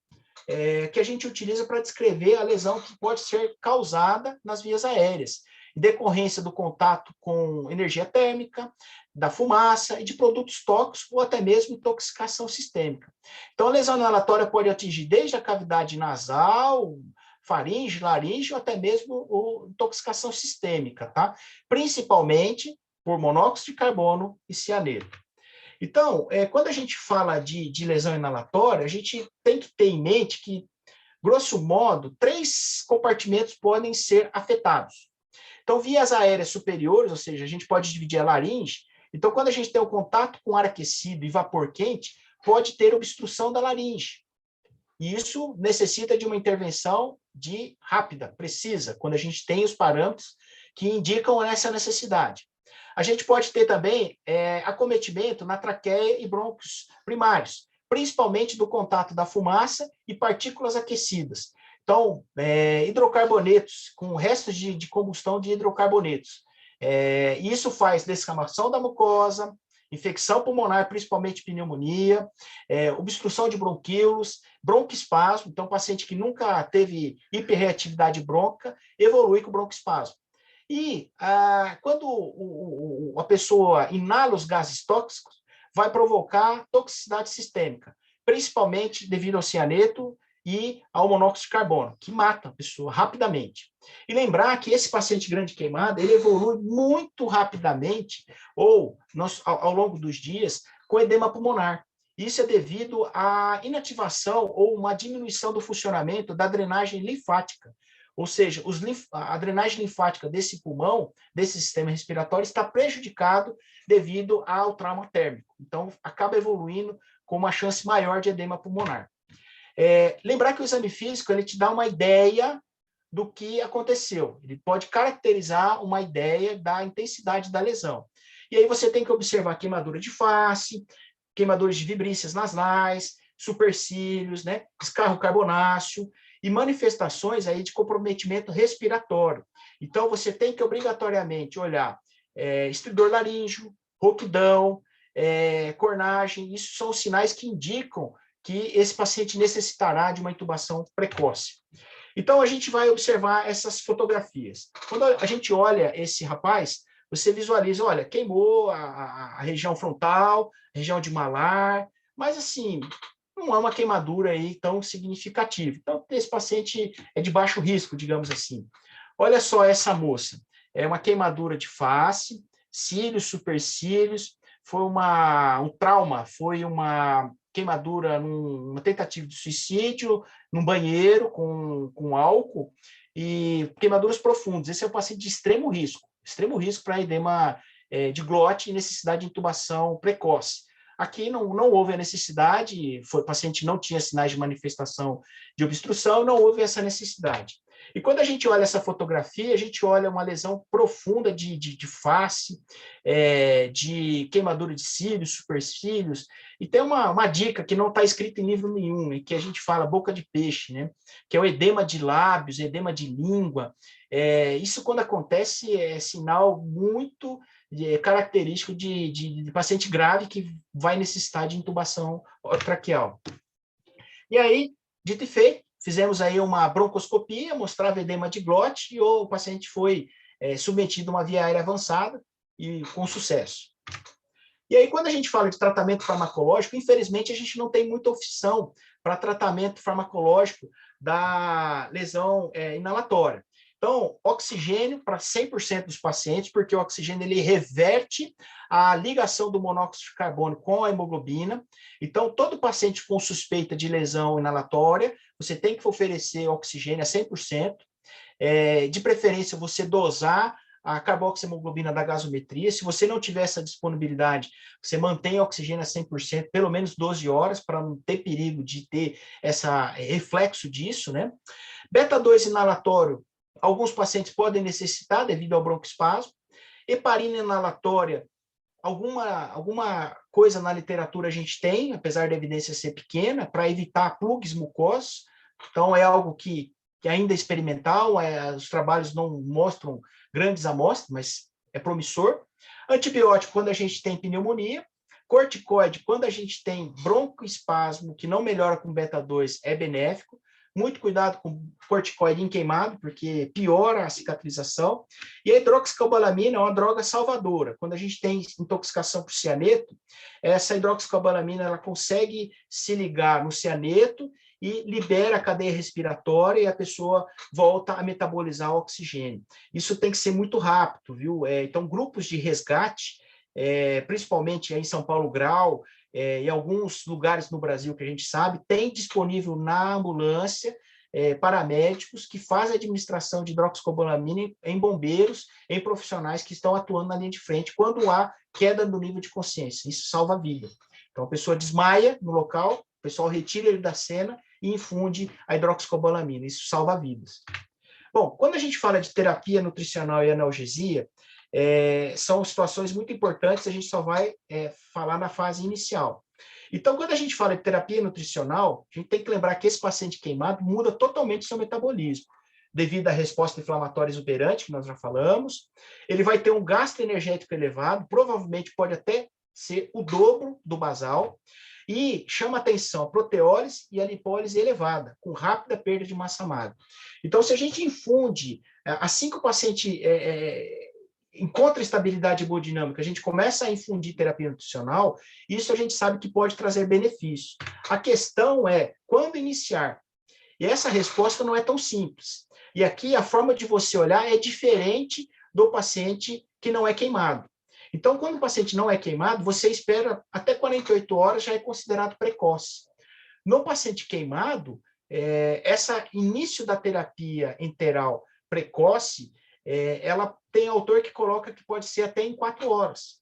que a gente utiliza para descrever a lesão que pode ser causada nas vias aéreas, em decorrência do contato com energia térmica, da fumaça e de produtos tóxicos ou até mesmo intoxicação sistêmica. Então, a lesão inalatória pode atingir desde a cavidade nasal, faringe, laringe ou até mesmo intoxicação sistêmica, tá? Principalmente por monóxido de carbono e cianeto. Então, quando a gente fala de lesão inalatória, a gente tem que ter em mente que, grosso modo, 3 compartimentos podem ser afetados. Então, vias aéreas superiores, ou seja, a gente pode dividir a laringe. Então, quando a gente tem o contato com ar aquecido e vapor quente, pode ter obstrução da laringe. E isso necessita de uma intervenção rápida, precisa, quando a gente tem os parâmetros que indicam essa necessidade. A gente pode ter também acometimento na traqueia e brônquios primários, principalmente do contato da fumaça e partículas aquecidas. Então, hidrocarbonetos, com restos de combustão de hidrocarbonetos. Isso faz descamação da mucosa, infecção pulmonar, principalmente pneumonia, obstrução de bronquíolos, broncoespasmo. Então, paciente que nunca teve hiperreatividade brônquica, evolui com broncoespasmo. E quando a pessoa inala os gases tóxicos, vai provocar toxicidade sistêmica, principalmente devido ao cianeto e ao monóxido de carbono, que mata a pessoa rapidamente. E lembrar que esse paciente grande queimado, ele evolui muito rapidamente, ou ao longo dos dias, com edema pulmonar. Isso é devido à inativação ou uma diminuição do funcionamento da drenagem linfática. Ou seja, a drenagem linfática desse pulmão, desse sistema respiratório, está prejudicado devido ao trauma térmico. Então, acaba evoluindo com uma chance maior de edema pulmonar. Lembrar que o exame físico ele te dá uma ideia do que aconteceu. Ele pode caracterizar uma ideia da intensidade da lesão. E aí você tem que observar queimadura de face, queimaduras de vibrícias nasais, supercílios, né, escarro carbonáceo e manifestações aí de comprometimento respiratório. Então, você tem que obrigatoriamente olhar estridor laríngeo, rouquidão, cornagem. Isso são os sinais que indicam que esse paciente necessitará de uma intubação precoce. Então, a gente vai observar essas fotografias. Quando a gente olha esse rapaz, você visualiza, olha, queimou a região frontal, região de malar, mas assim, não é uma queimadura aí tão significativa. Então, esse paciente é de baixo risco, digamos assim. Olha só essa moça, é uma queimadura de face, cílios, supercílios, foi um trauma, foi uma queimadura numa tentativa de suicídio, num banheiro com álcool, e queimaduras profundas. Esse é um paciente de extremo risco para edema de glote e necessidade de intubação precoce. Aqui não houve a necessidade, o paciente não tinha sinais de manifestação de obstrução, não houve essa necessidade. E quando a gente olha essa fotografia, a gente olha uma lesão profunda de face, de queimadura de cílios, supercílios, e tem uma dica que não está escrita em livro nenhum, e que a gente fala boca de peixe, né? Que é o edema de lábios, edema de língua. Isso, quando acontece, é sinal muito característico de paciente grave que vai necessitar de intubação traqueal. E aí, dito e feito, fizemos aí uma broncoscopia, mostrava edema de glote, e o paciente foi submetido a uma via aérea avançada e com sucesso. E aí, quando a gente fala de tratamento farmacológico, infelizmente, a gente não tem muita opção para tratamento farmacológico da lesão inalatória. Então, oxigênio para 100% dos pacientes, porque o oxigênio ele reverte a ligação do monóxido de carbono com a hemoglobina. Então, todo paciente com suspeita de lesão inalatória, você tem que oferecer oxigênio a 100%. De preferência, você dosar a carboxiemoglobina da gasometria. Se você não tiver essa disponibilidade, você mantém o oxigênio a 100%, pelo menos 12 horas, para não ter perigo de ter esse reflexo disso, né? Beta-2 inalatório, alguns pacientes podem necessitar devido ao broncoespasmo. Heparina inalatória, alguma coisa na literatura a gente tem, apesar da evidência ser pequena, para evitar plugs mucosos. Então, é algo que ainda é experimental, os trabalhos não mostram grandes amostras, mas é promissor. Antibiótico, quando a gente tem pneumonia. Corticoide, quando a gente tem broncoespasmo, que não melhora com beta-2, é benéfico. Muito cuidado com corticoide em queimado, porque piora a cicatrização. E a hidroxicobalamina é uma droga salvadora. Quando a gente tem intoxicação por cianeto, essa hidroxicobalamina ela consegue se ligar no cianeto e libera a cadeia respiratória e a pessoa volta a metabolizar o oxigênio. Isso tem que ser muito rápido, viu? Então, grupos de resgate, principalmente em São Paulo Grau, em alguns lugares no Brasil que a gente sabe, tem disponível na ambulância paramédicos que fazem a administração de hidroxicobalamina em bombeiros, em profissionais que estão atuando na linha de frente, quando há queda no nível de consciência. Isso salva a vida. Então, a pessoa desmaia no local, o pessoal retira ele da cena e infunde a hidroxicobalamina. Isso salva vidas. Bom, quando a gente fala de terapia nutricional e analgesia, são situações muito importantes, a gente só vai falar na fase inicial. Então, quando a gente fala de terapia nutricional, a gente tem que lembrar que esse paciente queimado muda totalmente o seu metabolismo, devido à resposta inflamatória exuberante, que nós já falamos. Ele vai ter um gasto energético elevado, provavelmente pode até ser o dobro do basal, e chama atenção a proteólise e a lipólise elevada, com rápida perda de massa magra. Então, se a gente infunde, assim que o paciente encontra estabilidade hemodinâmica, a gente começa a infundir terapia nutricional, isso a gente sabe que pode trazer benefício. A questão é, quando iniciar? E essa resposta não é tão simples. E aqui a forma de você olhar é diferente do paciente que não é queimado. Então, quando o paciente não é queimado, você espera até 48 horas, já é considerado precoce. No paciente queimado, esse início da terapia enteral precoce, ela tem autor que coloca que pode ser até em 4 horas,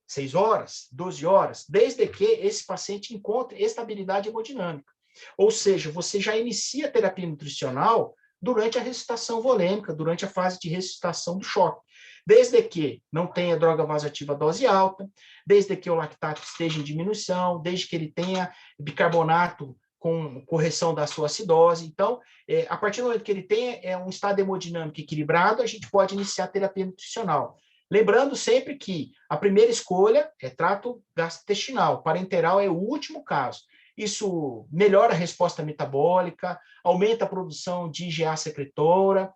6 horas, 12 horas, desde que esse paciente encontre estabilidade hemodinâmica. Ou seja, você já inicia a terapia nutricional durante a ressuscitação volêmica, durante a fase de ressuscitação do choque. Desde que não tenha droga vasoativa dose alta, desde que o lactato esteja em diminuição, desde que ele tenha bicarbonato com correção da sua acidose. Então, a partir do momento que ele tenha um estado hemodinâmico equilibrado, a gente pode iniciar a terapia nutricional. Lembrando sempre que a primeira escolha é trato gastrointestinal, parenteral é o último caso. Isso melhora a resposta metabólica, aumenta a produção de IgA secretora,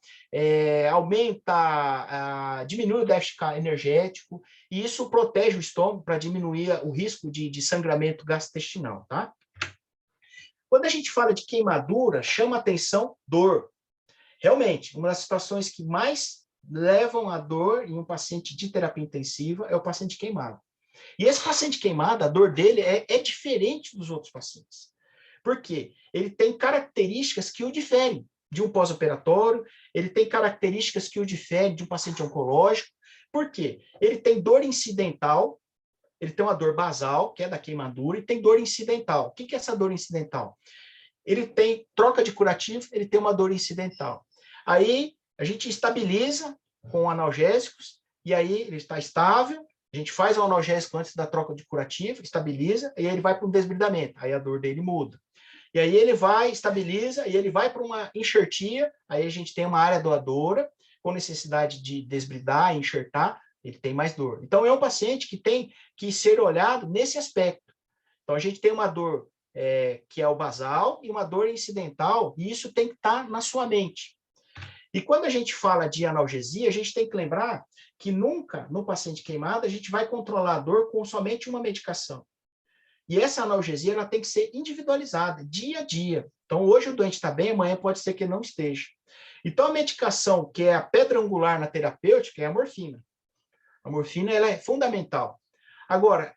diminui o déficit energético, e isso protege o estômago para diminuir o risco de sangramento gastrointestinal, tá? Quando a gente fala de queimadura, chama atenção dor. Realmente, uma das situações que mais levam à dor em um paciente de terapia intensiva é o paciente queimado. E esse paciente queimado, a dor dele é diferente dos outros pacientes. Por quê? Ele tem características que o diferem de um pós-operatório, ele tem características que o diferem de um paciente oncológico. Por quê? Ele tem dor incidental, ele tem uma dor basal, que é da queimadura, e tem dor incidental. O que é essa dor incidental? Ele tem troca de curativo, ele tem uma dor incidental. Aí a gente estabiliza com analgésicos, e aí ele está estável, a gente faz o analgésico antes da troca de curativo, estabiliza, e aí ele vai para um desbridamento, aí a dor dele muda. E aí ele vai, estabiliza, e ele vai para uma enxertia, aí a gente tem uma área doadora, com necessidade de desbridar e enxertar, ele tem mais dor. Então, é um paciente que tem que ser olhado nesse aspecto. Então, a gente tem uma dor que é o basal e uma dor incidental, e isso tem que estar na sua mente. E quando a gente fala de analgesia, a gente tem que lembrar que nunca, no paciente queimado, a gente vai controlar a dor com somente uma medicação. E essa analgesia ela tem que ser individualizada, dia a dia. Então, hoje o doente está bem, amanhã pode ser que ele não esteja. Então, a medicação que é a pedra angular na terapêutica é a morfina. A morfina ela é fundamental. Agora,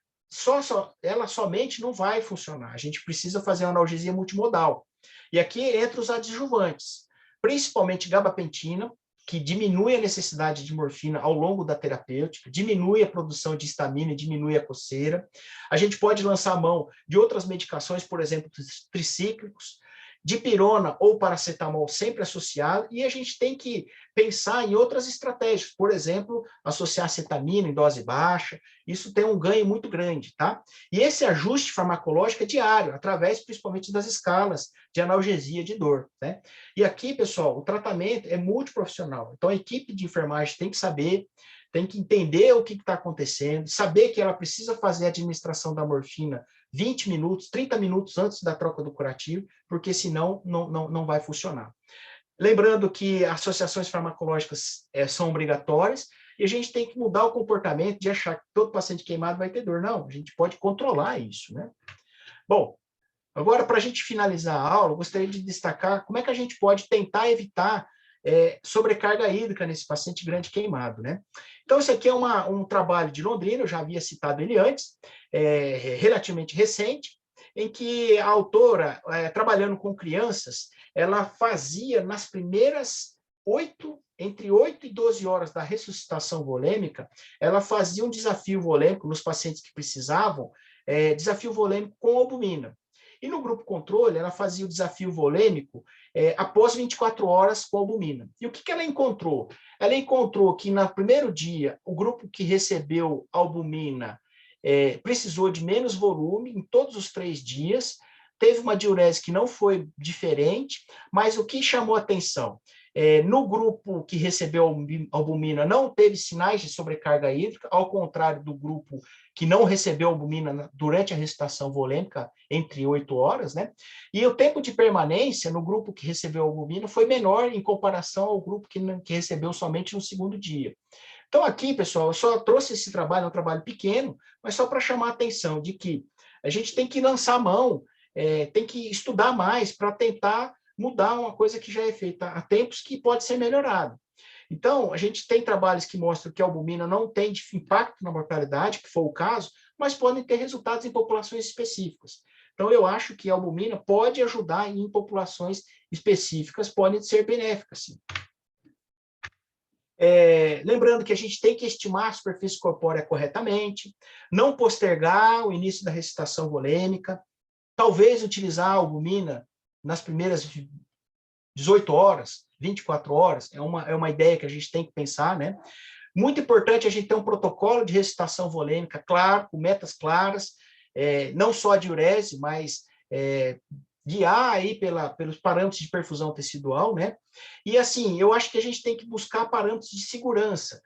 ela somente não vai funcionar. A gente precisa fazer uma analgesia multimodal. E aqui entra os adjuvantes, principalmente gabapentina, que diminui a necessidade de morfina ao longo da terapêutica, diminui a produção de histamina e diminui a coceira. A gente pode lançar a mão de outras medicações, por exemplo, tricíclicos, dipirona ou paracetamol sempre associado, e a gente tem que pensar em outras estratégias, por exemplo, associar cetamina em dose baixa, isso tem um ganho muito grande, tá? E esse ajuste farmacológico é diário, através principalmente das escalas de analgesia de dor, né? E aqui, pessoal, o tratamento é multiprofissional, então a equipe de enfermagem tem que saber, tem que entender o que está acontecendo, saber que ela precisa fazer a administração da morfina 20 minutos, 30 minutos antes da troca do curativo, porque senão não vai funcionar. Lembrando que associações farmacológicas são obrigatórias, e a gente tem que mudar o comportamento de achar que todo paciente queimado vai ter dor. Não, a gente pode controlar isso, né? Bom, agora, para a gente finalizar a aula, eu gostaria de destacar como é que a gente pode tentar evitar sobrecarga hídrica nesse paciente grande queimado, né? Então, esse aqui é um trabalho de Londrina, eu já havia citado ele antes, relativamente recente, em que a autora, trabalhando com crianças, ela fazia nas primeiras entre 8 e 12 horas da ressuscitação volêmica, ela fazia um desafio volêmico nos pacientes que precisavam, desafio volêmico com albumina. E no grupo controle, ela fazia o desafio volêmico após 24 horas com albumina. E o que ela encontrou? Ela encontrou que no primeiro dia, o grupo que recebeu albumina precisou de menos volume em todos os 3 dias, teve uma diurese que não foi diferente, mas o que chamou atenção? No grupo que recebeu albumina, não teve sinais de sobrecarga hídrica, ao contrário do grupo que não recebeu albumina durante a ressuscitação volêmica, entre 8 horas, né? E o tempo de permanência no grupo que recebeu albumina foi menor em comparação ao grupo que recebeu somente no segundo dia. Então, aqui, pessoal, eu só trouxe esse trabalho, é um trabalho pequeno, mas só para chamar a atenção de que a gente tem que lançar a mão, tem que estudar mais para tentar mudar uma coisa que já é feita há tempos que pode ser melhorada. Então, a gente tem trabalhos que mostram que a albumina não tem impacto na mortalidade, que foi o caso, mas podem ter resultados em populações específicas. Então, eu acho que a albumina pode ajudar em populações específicas, podem ser benéficas, sim. Lembrando que a gente tem que estimar a superfície corpórea corretamente, não postergar o início da recitação volêmica, talvez utilizar a albumina nas primeiras 18 horas, 24 horas, é uma ideia que a gente tem que pensar, né? Muito importante a gente ter um protocolo de recitação volêmica claro, com metas claras, não só a diurese, mas guiar aí pelos parâmetros de perfusão tecidual, né? E assim, eu acho que a gente tem que buscar parâmetros de segurança.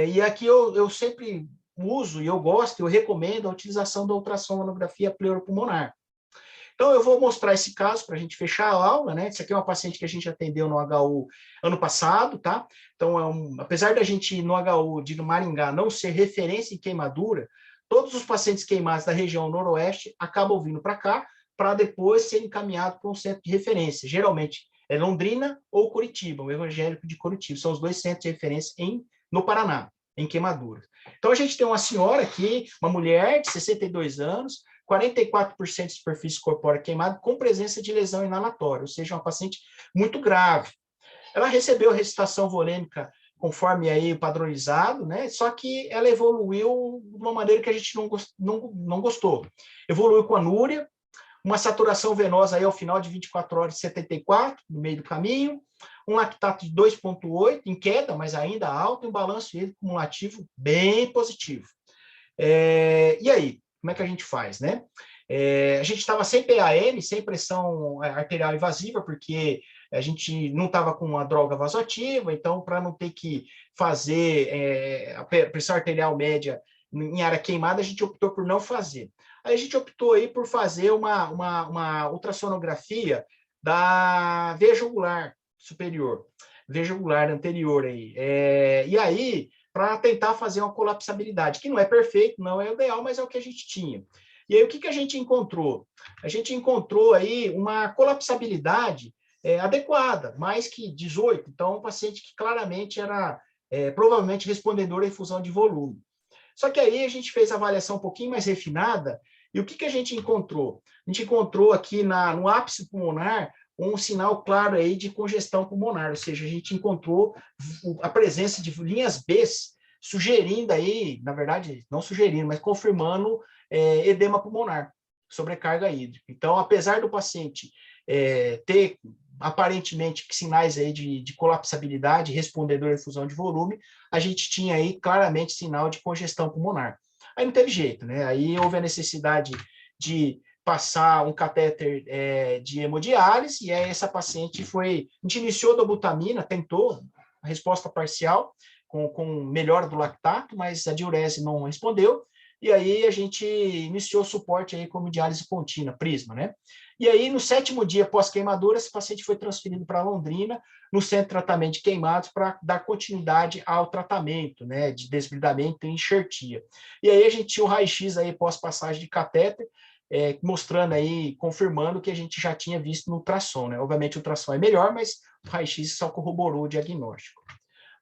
E aqui eu sempre uso, e eu gosto, eu recomendo a utilização da ultrassonografia pleuropulmonar. Então, eu vou mostrar esse caso para a gente fechar a aula, né? Essa aqui é uma paciente que a gente atendeu no HU ano passado, tá? Então, apesar da gente, no HU de Maringá, não ser referência em queimadura, todos os pacientes queimados da região noroeste acabam vindo para cá, para depois serem encaminhados para um centro de referência. Geralmente é Londrina ou Curitiba, o Evangélico de Curitiba. São os dois centros de referência no Paraná, em queimaduras. Então, a gente tem uma senhora aqui, uma mulher de 62 anos, 44% de superfície corpórea queimada com presença de lesão inalatória, ou seja, uma paciente muito grave. Ela recebeu a recitação volêmica conforme aí o padronizado, né? Só que ela evoluiu de uma maneira que a gente não gostou. Evoluiu com anúria, uma saturação venosa aí ao final de 24 horas de 74, no meio do caminho, um lactato de 2,8 em queda, mas ainda alto, e um balanço hídrico cumulativo bem positivo. E aí, como é que a gente faz, né? A gente estava sem PAM, sem pressão arterial invasiva, porque a gente não estava com uma droga vasoativa, então, para não ter que fazer a pressão arterial média em área queimada, a gente optou por não fazer. Aí a gente optou aí por fazer uma ultrassonografia da veia jugular superior, veia jugular anterior aí. E aí, para tentar fazer uma colapsabilidade, que não é perfeito, não é ideal, mas é o que a gente tinha. E aí, o que a gente encontrou? A gente encontrou aí uma colapsabilidade adequada, mais que 18. Então, um paciente que claramente era provavelmente respondedor à infusão de volume. Só que aí a gente fez a avaliação um pouquinho mais refinada, e o que a gente encontrou? A gente encontrou aqui no ápice pulmonar um sinal claro aí de congestão pulmonar, ou seja, a gente encontrou a presença de linhas B sugerindo aí, na verdade, não sugerindo, mas confirmando edema pulmonar, sobrecarga hídrica. Então, apesar do paciente ter aparentemente sinais aí de colapsabilidade, respondedor à infusão de volume, a gente tinha aí claramente sinal de congestão pulmonar. Aí não teve jeito, né? Aí houve a necessidade de passar um catéter de hemodiálise, e aí essa paciente a gente iniciou dobutamina, tentou a resposta parcial, com melhora do lactato, mas a diurese não respondeu, e aí a gente iniciou o suporte aí com hemodiálise contínua, Prisma, né? E aí, no 7º dia pós-queimadura, esse paciente foi transferido para Londrina, no centro de tratamento de queimados, para dar continuidade ao tratamento, né, de desbridamento e enxertia. E aí a gente tinha o raio-x aí pós-passagem de catéter, mostrando aí, confirmando o que a gente já tinha visto no ultrassom, né? Obviamente o ultrassom é melhor, mas o raio-x só corroborou o diagnóstico.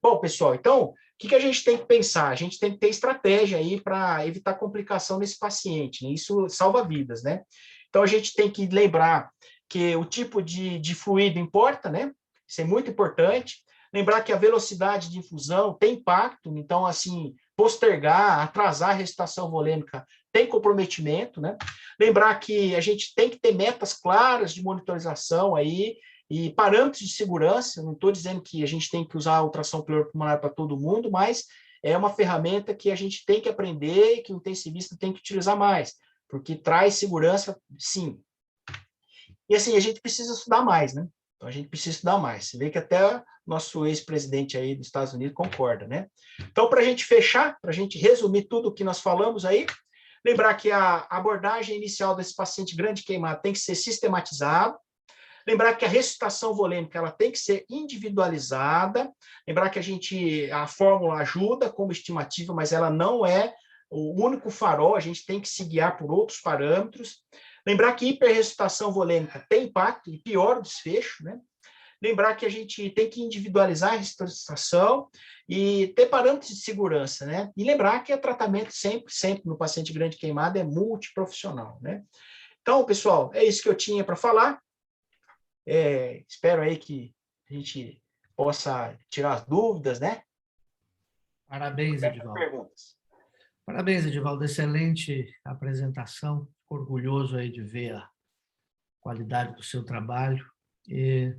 Bom, pessoal, então, o que a gente tem que pensar? A gente tem que ter estratégia aí para evitar complicação nesse paciente, né? Isso salva vidas, né? Então, a gente tem que lembrar que o tipo de fluido importa, né? Isso é muito importante. Lembrar que a velocidade de infusão tem impacto, então, assim, postergar, atrasar a recitação volêmica tem comprometimento, né? Lembrar que a gente tem que ter metas claras de monitorização aí e parâmetros de segurança. Não estou dizendo que a gente tem que usar a ultrassom pleuropulmonar para todo mundo, mas é uma ferramenta que a gente tem que aprender e que o intensivista tem que utilizar mais, porque traz segurança, sim. E assim, a gente precisa estudar mais, né? Então, a gente precisa estudar mais. Você vê que até nosso ex-presidente aí dos Estados Unidos concorda, né? Então, para a gente fechar, para a gente resumir tudo o que nós falamos aí, lembrar que a abordagem inicial desse paciente grande queimado tem que ser sistematizada. Lembrar que a ressuscitação volêmica ela tem que ser individualizada. Lembrar que a fórmula ajuda como estimativa, mas ela não é o único farol, a gente tem que se guiar por outros parâmetros. Lembrar que hiperressuscitação volêmica tem impacto e piora o desfecho, né? Lembrar que a gente tem que individualizar a ressuscitação e ter parâmetros de segurança, né? E lembrar que o tratamento sempre no paciente grande queimado é multiprofissional, né? Então, pessoal, é isso que eu tinha para falar. Espero aí que a gente possa tirar as dúvidas, né? Parabéns, Edivaldo. Perguntas. Parabéns, Edivaldo. Excelente apresentação. Fico orgulhoso aí de ver a qualidade do seu trabalho. E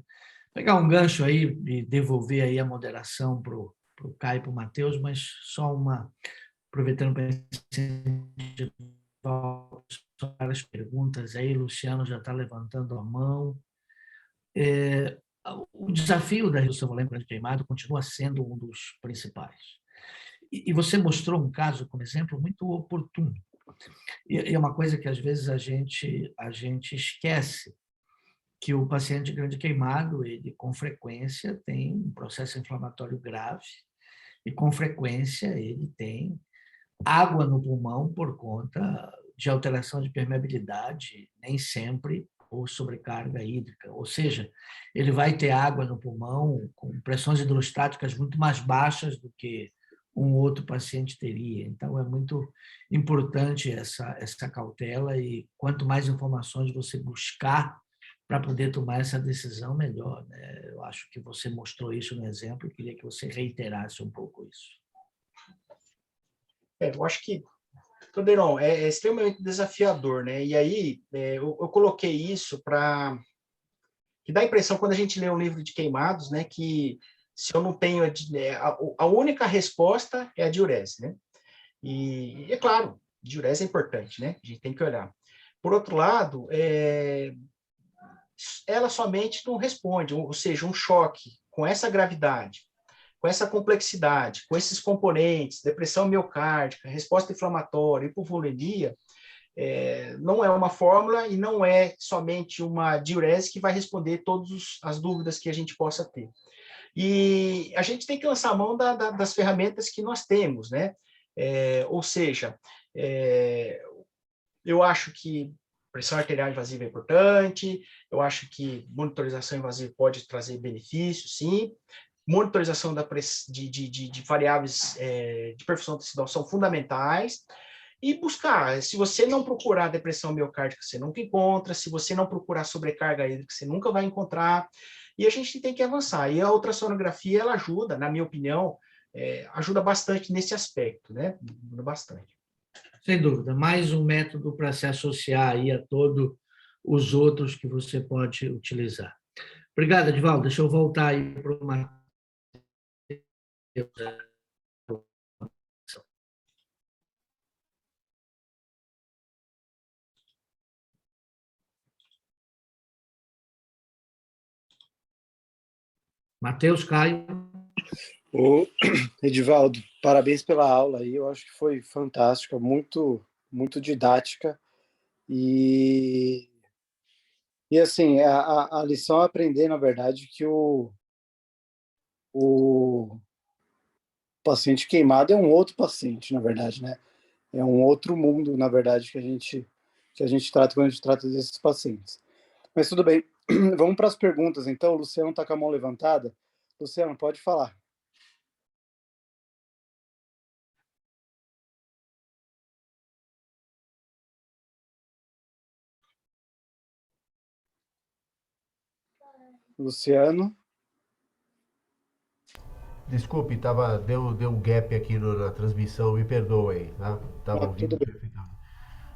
pegar um gancho aí e devolver aí a moderação para o Caio e para o Matheus, mas só aproveitando para várias perguntas aí, Luciano já está levantando a mão. O desafio da redução volêmica de queimado continua sendo um dos principais. E você mostrou um caso como exemplo muito oportuno. E é uma coisa que às vezes a gente esquece, que o paciente grande queimado, ele com frequência tem um processo inflamatório grave e com frequência ele tem água no pulmão por conta de alteração de permeabilidade, nem sempre por sobrecarga hídrica. Ou seja, ele vai ter água no pulmão com pressões hidrostáticas muito mais baixas do que um outro paciente teria. Então, é muito importante essa cautela e quanto mais informações você buscar para poder tomar essa decisão, melhor, né? Eu acho que você mostrou isso no exemplo e queria que você reiterasse um pouco isso. Eu acho que, Caldeirão, é extremamente desafiador, né? E aí, eu coloquei isso para... que dá a impressão, quando a gente lê um livro de queimados, né, que se eu não tenho... a única resposta é a diurese, né? E é claro, diurese é importante, né? A gente tem que olhar. Por outro lado, ela somente não responde, ou seja, um choque com essa gravidade, com essa complexidade, com esses componentes, depressão miocárdica, resposta inflamatória, hipovolemia, não é uma fórmula e não é somente uma diurese que vai responder todas as dúvidas que a gente possa ter. E a gente tem que lançar a mão das ferramentas que nós temos, né? Ou seja, eu acho que pressão arterial invasiva é importante, eu acho que monitorização invasiva pode trazer benefícios, sim. Monitorização de variáveis de perfusão tecidual são fundamentais. E buscar, se você não procurar depressão miocárdica, você nunca encontra, se você não procurar sobrecarga hídrica, você nunca vai encontrar, e a gente tem que avançar. E a ultrassonografia, ela ajuda, na minha opinião, ajuda bastante nesse aspecto, né? Ajuda bastante. Sem dúvida, mais um método para se associar aí a todos os outros que você pode utilizar. Obrigado, Edivaldo. Deixa eu voltar aí para o Matheus. Matheus, Caio. Ô, Edivaldo, parabéns pela aula aí, eu acho que foi fantástica, muito, muito didática e assim, a lição a aprender, na verdade, que o paciente queimado é um outro paciente, na verdade, né? É um outro mundo, na verdade, que a gente trata quando a gente trata desses pacientes. Mas tudo bem, vamos para as perguntas, então. O Luciano está com a mão levantada. Luciano, pode falar. Luciano. Desculpe, deu um gap aqui na transmissão, me perdoe aí, tá? Estava ouvindo perfeitamente.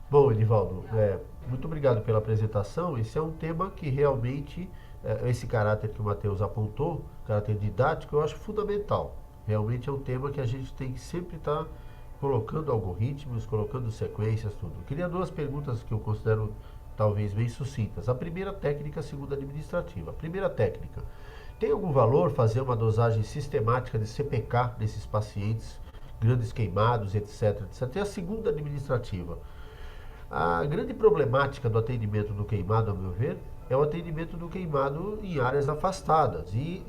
Bom, Edivaldo, muito obrigado pela apresentação. Esse é um tema que realmente, esse caráter que o Matheus apontou, caráter didático, eu acho fundamental. Realmente é um tema que a gente tem que sempre estar colocando algoritmos, colocando sequências, tudo. Eu queria duas perguntas que eu considero talvez bem sucintas. A primeira técnica, a segunda administrativa. A primeira técnica. Tem algum valor fazer uma dosagem sistemática de CPK nesses pacientes, grandes queimados, etc, etc? E a segunda administrativa. A grande problemática do atendimento do queimado, a meu ver, é o atendimento do queimado em áreas afastadas. E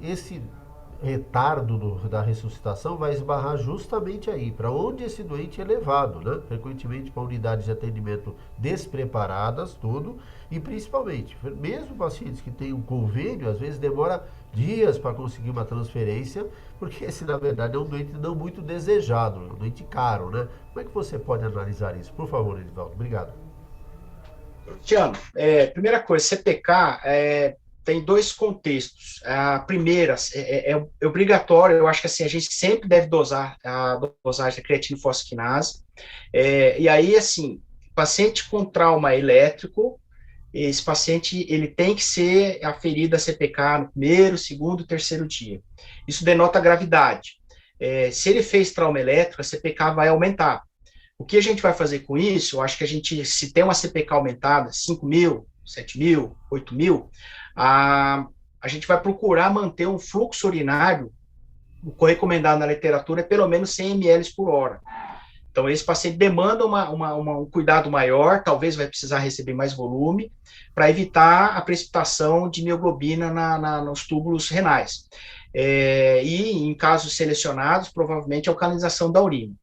retardo da ressuscitação vai esbarrar justamente aí, para onde esse doente é levado, né? Frequentemente para unidades de atendimento despreparadas, tudo, e principalmente, mesmo pacientes que têm um convênio, às vezes demora dias para conseguir uma transferência, porque esse, na verdade, é um doente não muito desejado, um doente caro, né? Como é que você pode analisar isso? Por favor, Edivaldo. Obrigado. Tiago, primeira coisa, CPK tem dois contextos. A primeira é obrigatório, eu acho que assim, a gente sempre deve dosar a dosagem da creatina fosfoquinase. E aí, assim, paciente com trauma elétrico, esse paciente ele tem que ser aferido a CPK no primeiro, segundo, terceiro dia. Isso denota gravidade. Se ele fez trauma elétrico, a CPK vai aumentar. O que a gente vai fazer com isso? Eu acho que a gente, se tem uma CPK aumentada, 5.000, 7.000, 8.000, a gente vai procurar manter um fluxo urinário, o recomendado na literatura é pelo menos 100 ml por hora. Então, esse paciente demanda um cuidado maior, talvez vai precisar receber mais volume, para evitar a precipitação de mioglobina nos túbulos renais. E, em casos selecionados, provavelmente a alcalinização da urina.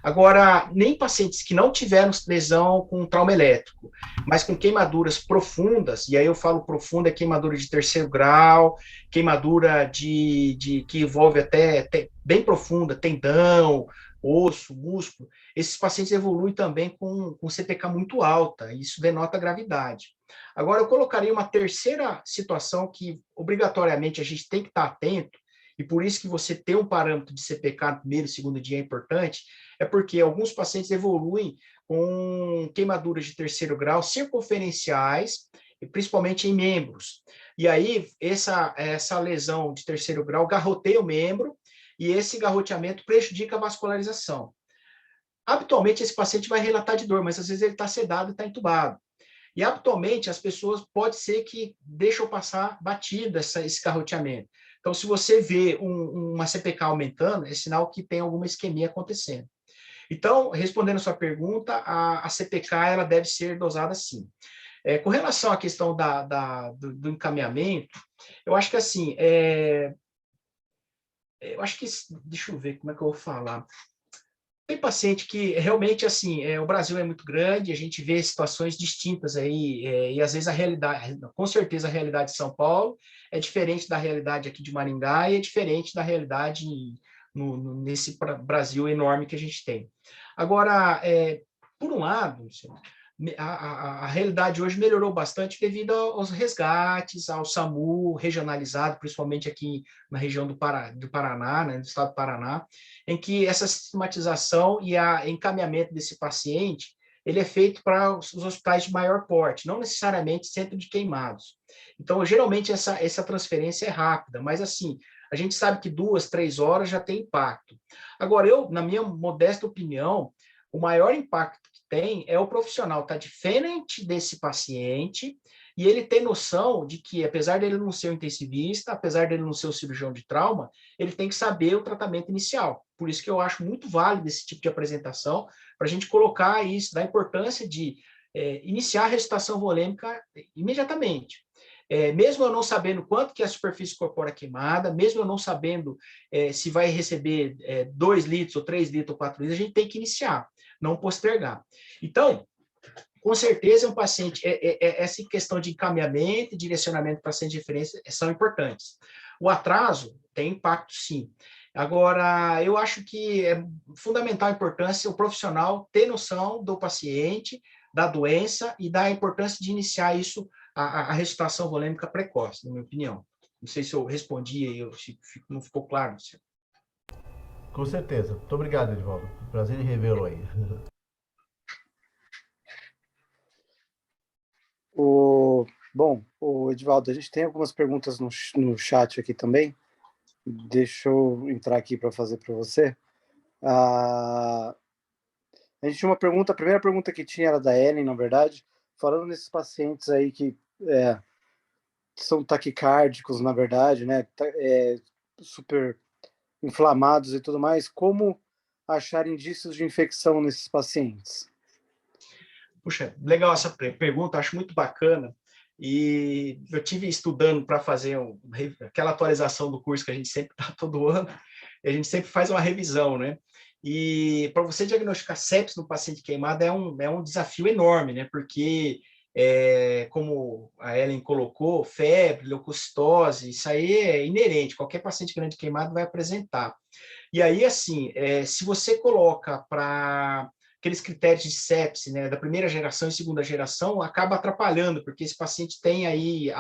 Agora, nem pacientes que não tiveram lesão com trauma elétrico, mas com queimaduras profundas, e aí eu falo profunda, queimadura de terceiro grau, queimadura que envolve até bem profunda, tendão, osso, músculo, esses pacientes evoluem também com CPK muito alta, e isso denota gravidade. Agora, eu colocaria uma terceira situação que, obrigatoriamente, a gente tem que estar atento, e por isso que você ter um parâmetro de CPK no primeiro e segundo dia é importante, é porque alguns pacientes evoluem com queimaduras de terceiro grau circunferenciais, principalmente em membros. E aí, essa lesão de terceiro grau garroteia o membro, e esse garroteamento prejudica a vascularização. Habitualmente, esse paciente vai relatar de dor, mas às vezes ele está sedado e está entubado. E habitualmente, as pessoas, pode ser que deixam passar batida esse garroteamento. Então, se você vê uma CPK aumentando, é sinal que tem alguma isquemia acontecendo. Então, respondendo a sua pergunta, a CPK ela deve ser dosada sim. Com relação à questão do encaminhamento, eu acho que assim, deixa eu ver como é que eu vou falar. Tem paciente que realmente, assim, o Brasil é muito grande, a gente vê situações distintas aí, e às vezes a realidade, com certeza a realidade de São Paulo é diferente da realidade aqui de Maringá e é diferente da realidade nesse Brasil enorme que a gente tem. Agora, por um lado, a realidade hoje melhorou bastante devido aos resgates, ao SAMU regionalizado, principalmente aqui na região do Paraná, né, do estado do Paraná, em que essa sistematização e encaminhamento desse paciente, ele é feito para os hospitais de maior porte, não necessariamente centro de queimados. Então, geralmente, essa transferência é rápida, mas assim, a gente sabe que 2, 3 horas já tem impacto. Agora, na minha modesta opinião, o maior impacto que tem é o profissional estar diferente desse paciente e ele ter noção de que, apesar dele não ser um intensivista, apesar dele não ser um cirurgião de trauma, ele tem que saber o tratamento inicial. Por isso que eu acho muito válido esse tipo de apresentação, para a gente colocar isso, da importância de iniciar a ressuscitação volêmica imediatamente. Mesmo eu não sabendo quanto que a superfície corpórea queimada, mesmo eu não sabendo se vai receber 2 litros, ou 3 litros, ou 4 litros, a gente tem que iniciar, não postergar. Então, com certeza, um paciente, essa questão de encaminhamento e direcionamento para paciente de referência são importantes. O atraso tem impacto, sim. Agora, eu acho que é fundamental a importância o profissional ter noção do paciente, da doença e da importância de iniciar isso, a ressuscitação volêmica precoce, na minha opinião. Não sei se eu respondi aí, se não ficou claro. Senhor. Com certeza. Muito obrigado, Edivaldo. Prazer em revê-lo aí. Bom, Edivaldo, a gente tem algumas perguntas no chat aqui também. Deixa eu entrar aqui para fazer para você. A gente tinha uma pergunta, a primeira pergunta que tinha era da Ellen, na verdade, falando nesses pacientes aí que são taquicárdicos, na verdade, né, super inflamados e tudo mais, como achar indícios de infecção nesses pacientes? Puxa, legal essa pergunta, acho muito bacana. E eu tive estudando para fazer aquela atualização do curso que a gente sempre está todo ano, e a gente sempre faz uma revisão, né? E para você diagnosticar sepsis no paciente queimado é um desafio enorme, né? Porque, como a Ellen colocou, febre, leucocitose, isso aí é inerente, qualquer paciente grande queimado vai apresentar. E aí, assim, se você coloca para aqueles critérios de sepsis, né, da primeira geração e segunda geração, acaba atrapalhando, porque esse paciente tem aí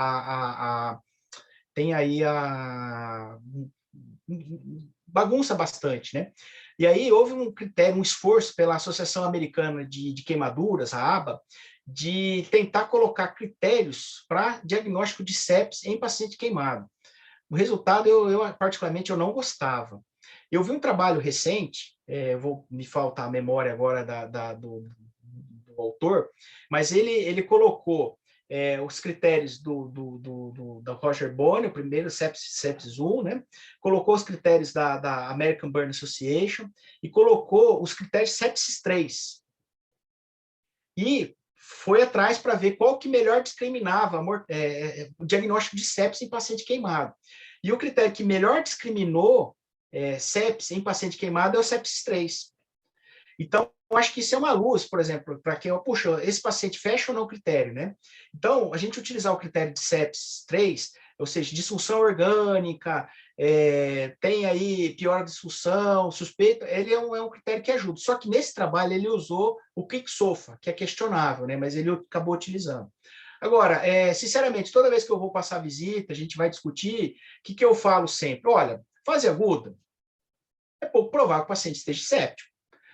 bagunça bastante, né? E aí houve um critério, um esforço pela Associação Americana de Queimaduras, a ABA, de tentar colocar critérios para diagnóstico de sepsis em paciente queimado. O resultado, particularmente, eu não gostava. Eu vi um trabalho recente, me falta a memória agora do autor, mas ele colocou os critérios da Roger Bonney, o primeiro sepsis 1, né? Colocou os critérios da American Burn Association e colocou os critérios sepsis 3. E foi atrás para ver qual que melhor discriminava o diagnóstico de sepsis em paciente queimado. E o critério que melhor discriminou sepsis em paciente queimado é o sepsis 3. Então, eu acho que isso é uma luz, por exemplo, para quem, puxa, esse paciente fecha ou não o critério, né? Então, a gente utilizar o critério de sepsis 3, ou seja, disfunção orgânica, tem aí pior disfunção, suspeita, ele é um critério que ajuda. Só que nesse trabalho ele usou o QICSOFA, que é questionável, né? Mas ele acabou utilizando. Agora, sinceramente, toda vez que eu vou passar visita, a gente vai discutir, o que eu falo sempre? Olha, fase aguda, é pouco provável que o paciente esteja séptico.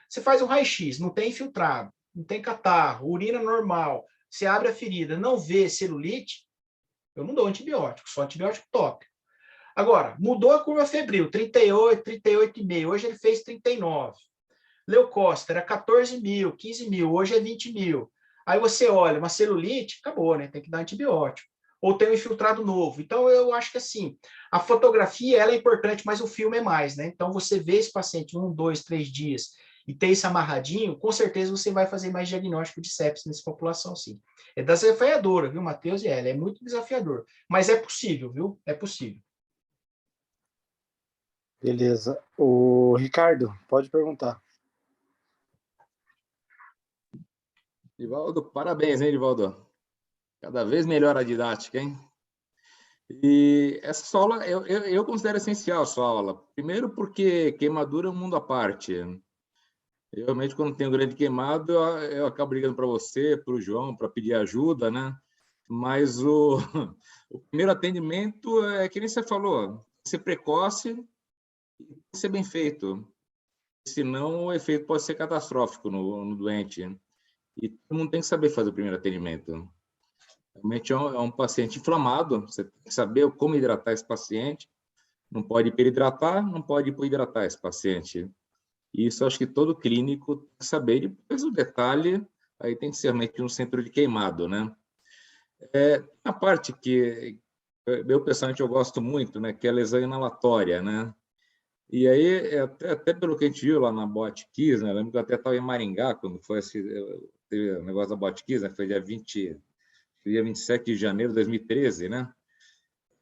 Você faz um raio-x, não tem infiltrado, não tem catarro, urina normal, você abre a ferida, não vê celulite, eu não dou antibiótico, só antibiótico tópico. Agora, mudou a curva febril, 38, 38,5, hoje ele fez 39. Leucócito era 14 mil, 15 mil, hoje é 20 mil. Aí você olha, uma celulite, acabou, né? Tem que dar antibiótico. Ou tem um infiltrado novo. Então, eu acho que assim, a fotografia ela é importante, mas o filme é mais, né? Então, você vê esse paciente 1, 2, 3 dias e ter isso amarradinho, com certeza você vai fazer mais diagnóstico de sepsis nessa população, sim. É desafiador, viu, Matheus e ela? É muito desafiador. Mas é possível, viu? É possível. Beleza. O Ricardo, pode perguntar. Divaldo, parabéns, hein, Divaldo? Cada vez melhor a didática, hein? E essa sua aula, eu considero essencial a sua aula. Primeiro porque queimadura é um mundo à parte. Eu, realmente, quando tenho grande queimado, eu acabo ligando para você, para o João, para pedir ajuda, né? Mas o primeiro atendimento é que nem você falou, ser precoce e ser bem feito. Senão, o efeito pode ser catastrófico no doente. E todo mundo tem que saber fazer o primeiro atendimento. Realmente é um paciente inflamado, você tem que saber como hidratar esse paciente. Não pode hiperidratar, não pode hipoidratar esse paciente. Isso acho que todo clínico tem que saber. Depois o detalhe, aí tem que ser realmente um centro de queimado, né? A parte que eu pessoalmente eu gosto muito, né, que é a lesão inalatória, né? E aí, até pelo que a gente viu lá na Botkiss, né? Eu lembro que eu até estava em Maringá quando foi teve o negócio da Botkiss, né? Foi dia 27 de janeiro de 2013, né?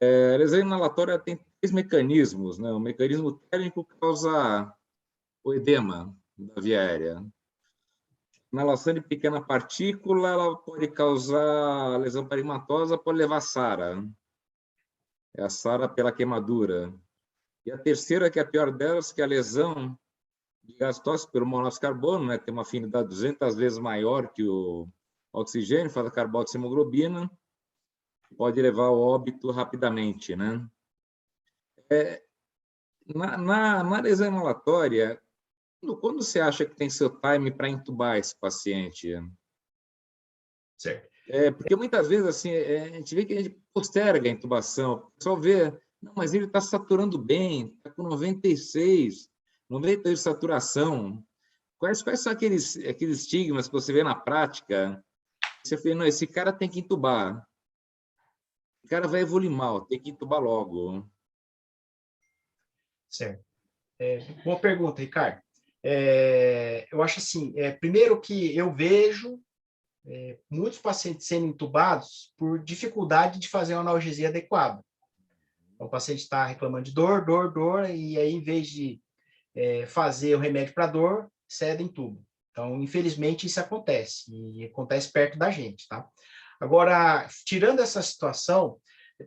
A lesão inalatória tem 3 mecanismos, né? O mecanismo térmico causa o edema da via aérea. Inalação de pequena partícula, ela pode causar lesão parimatosa, pode levar a SARA. É a SARA pela queimadura. E a terceira, que é a pior delas, que é a lesão de gás tóxico pelo monóxido de carbono, né? Tem uma afinidade 200 vezes maior que o oxigênio, faz a carboxihemoglobina, pode levar ao óbito rapidamente, né? Na lesão inalatória, quando você acha que tem seu time para entubar esse paciente? Certo. Porque muitas vezes assim, a gente vê que a gente posterga a intubação. O pessoal vê, não, mas ele está saturando bem, está com 96, 98 de saturação. Quais são aqueles estigmas que você vê na prática? Você fala, não, esse cara tem que entubar. O cara vai evoluir mal, tem que entubar logo. Certo. Boa pergunta, Ricardo. Eu acho assim, primeiro que eu vejo muitos pacientes sendo entubados por dificuldade de fazer uma analgesia adequada. Então, o paciente está reclamando de dor, e aí, em vez de fazer o remédio para dor, cede em tubo. Então, infelizmente, isso acontece, e acontece perto da gente, tá? Agora, tirando essa situação,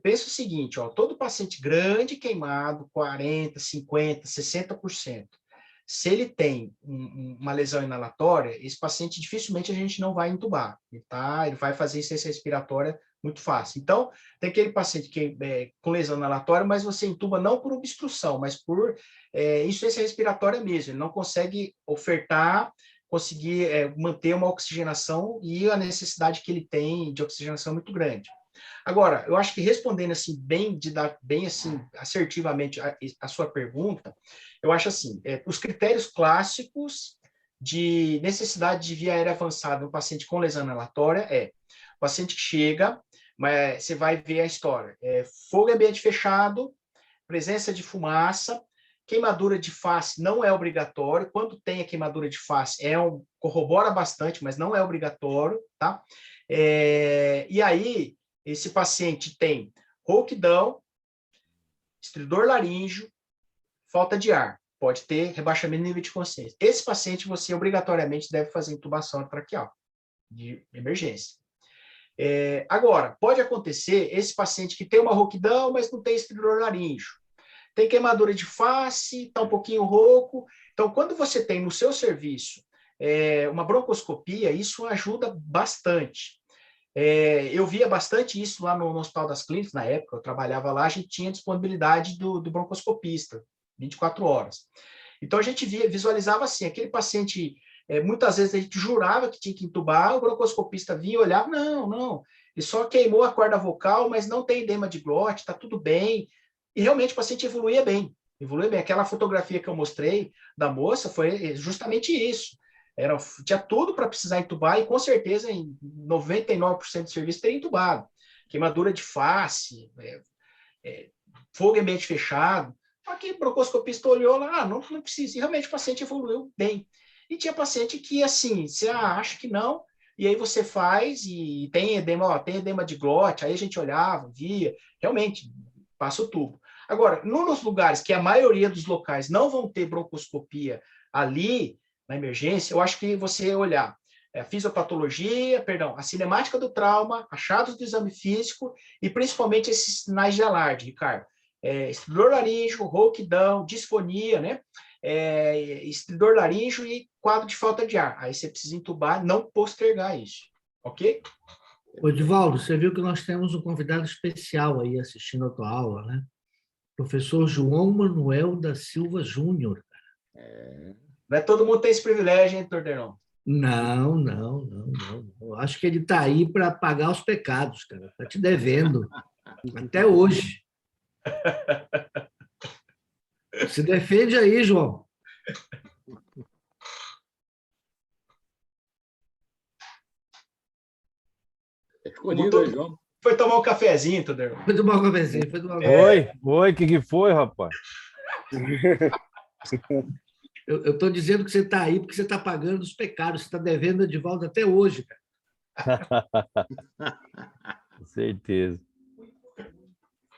pensa o seguinte, ó, todo paciente grande queimado, 40%, 50%, 60%, se ele tem uma lesão inalatória, esse paciente dificilmente a gente não vai entubar, tá? Ele vai fazer insuficiência respiratória muito fácil. Então, tem aquele paciente que com lesão inalatória, mas você entuba não por obstrução, mas por insuficiência respiratória mesmo. Ele não consegue conseguir manter uma oxigenação e a necessidade que ele tem de oxigenação é muito grande. Agora, eu acho que respondendo assim bem assim assertivamente a sua pergunta, eu acho assim, os critérios clássicos de necessidade de via aérea avançada no paciente com lesão inalatória o paciente que chega, mas você vai ver a história, fogo em ambiente fechado, presença de fumaça, queimadura de face não é obrigatório, quando tem a queimadura de face corrobora bastante, mas não é obrigatório, tá? E aí, esse paciente tem rouquidão, estridor laríngeo, falta de ar, pode ter rebaixamento do nível de consciência. Esse paciente, você obrigatoriamente deve fazer intubação traqueal de emergência. Agora, pode acontecer esse paciente que tem uma rouquidão, mas não tem estridor laríngeo, tem queimadura de face, está um pouquinho rouco. Então, quando você tem no seu serviço uma broncoscopia, isso ajuda bastante. Eu via bastante isso lá no Hospital das Clínicas, na época, eu trabalhava lá, a gente tinha disponibilidade do broncoscopista, 24 horas. Então, a gente visualizava assim, aquele paciente, muitas vezes a gente jurava que tinha que entubar, o broncoscopista vinha e olhava, não, ele só queimou a corda vocal, mas não tem edema de glote, está tudo bem. E realmente o paciente evoluía bem. Aquela fotografia que eu mostrei da moça foi justamente isso. Tinha tudo para precisar entubar e, com certeza, em 99% do serviço teria entubado. Queimadura de face, fogo em ambiente fechado. Aqui o broncoscopista olhou lá, não precisa. E realmente o paciente evoluiu bem. E tinha paciente que, assim, você acha que não, e aí você faz e tem edema de glote, aí a gente olhava, via, realmente, passa o tubo. Agora, nos lugares que a maioria dos locais não vão ter broncoscopia ali, na emergência, eu acho que você olhar a fisiopatologia, a cinemática do trauma, achados do exame físico e principalmente esses sinais de alarde, Ricardo. Estridor laríngeo, rouquidão, disfonia, né? Estridor laríngeo e quadro de falta de ar. Aí você precisa entubar, não postergar isso, ok? Ô, Edivaldo, você viu que nós temos um convidado especial aí assistindo a tua aula, né? Professor João Manuel da Silva Júnior. Não é todo mundo tem esse privilégio, hein, Torderão? Não. Acho que ele está aí para pagar os pecados, cara. Está te devendo. Até hoje. Se defende aí, João. Escolhido, João. Foi tomar um cafezinho, Torderão. Foi tomar um cafezinho. Oi, o que foi, rapaz? Eu estou dizendo que você está aí porque você está pagando os pecados. Você está devendo a Edivaldo até hoje, cara. Com certeza.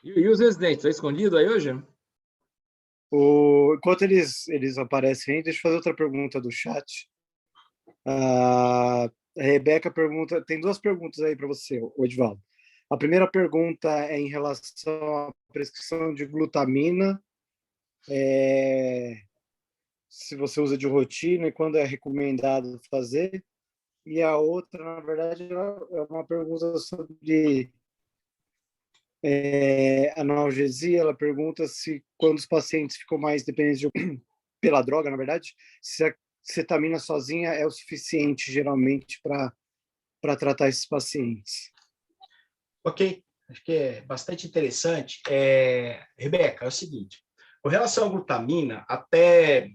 E os residentes, está escondido aí hoje? Enquanto eles aparecem aí, deixa eu fazer outra pergunta do chat. A Rebeca pergunta, tem duas perguntas aí para você, Edivaldo. A primeira pergunta é em relação à prescrição de glutamina, se você usa de rotina e quando é recomendado fazer. E a outra, na verdade, é uma pergunta sobre analgesia. Ela pergunta se quando os pacientes ficam mais dependentes pela droga, na verdade, se a cetamina sozinha é o suficiente, geralmente, para tratar esses pacientes. Ok, acho que é bastante interessante. Rebeca, é o seguinte, com relação à glutamina, até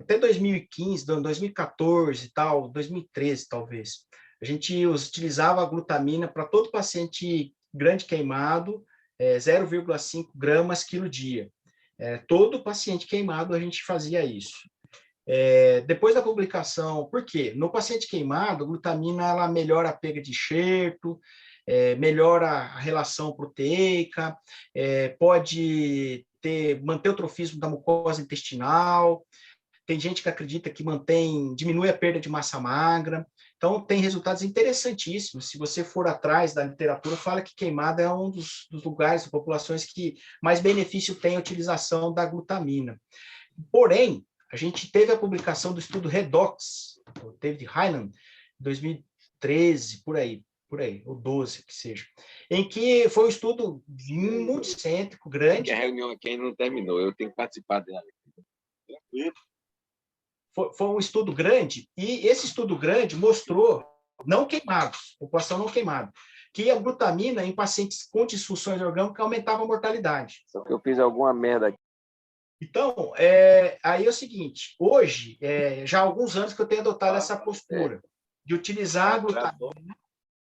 2015, 2014 e tal, 2013 talvez, a gente utilizava a glutamina para todo paciente grande queimado, 0,5 gramas quilo dia. Todo paciente queimado a gente fazia isso. Depois da publicação, por quê? No paciente queimado, a glutamina ela melhora a pega de enxerto, melhora a relação proteica, pode manter o trofismo da mucosa intestinal. Tem gente que acredita que diminui a perda de massa magra. Então, tem resultados interessantíssimos. Se você for atrás da literatura, fala que queimada é um dos lugares, populações que mais benefício tem a utilização da glutamina. Porém, a gente teve a publicação do estudo Redox, o David Hyland, em 2013, por aí, ou 12, que seja, em que foi um estudo multicêntrico, grande. A reunião aqui ainda não terminou, eu tenho que participar dela. Foi um estudo grande, e esse estudo grande mostrou, não queimados, população não queimada, que a glutamina em pacientes com disfunções orgânicas aumentava a mortalidade. Só que eu fiz alguma merda aqui. Então, aí é o seguinte, hoje, já há alguns anos que eu tenho adotado essa postura de utilizar a glutamina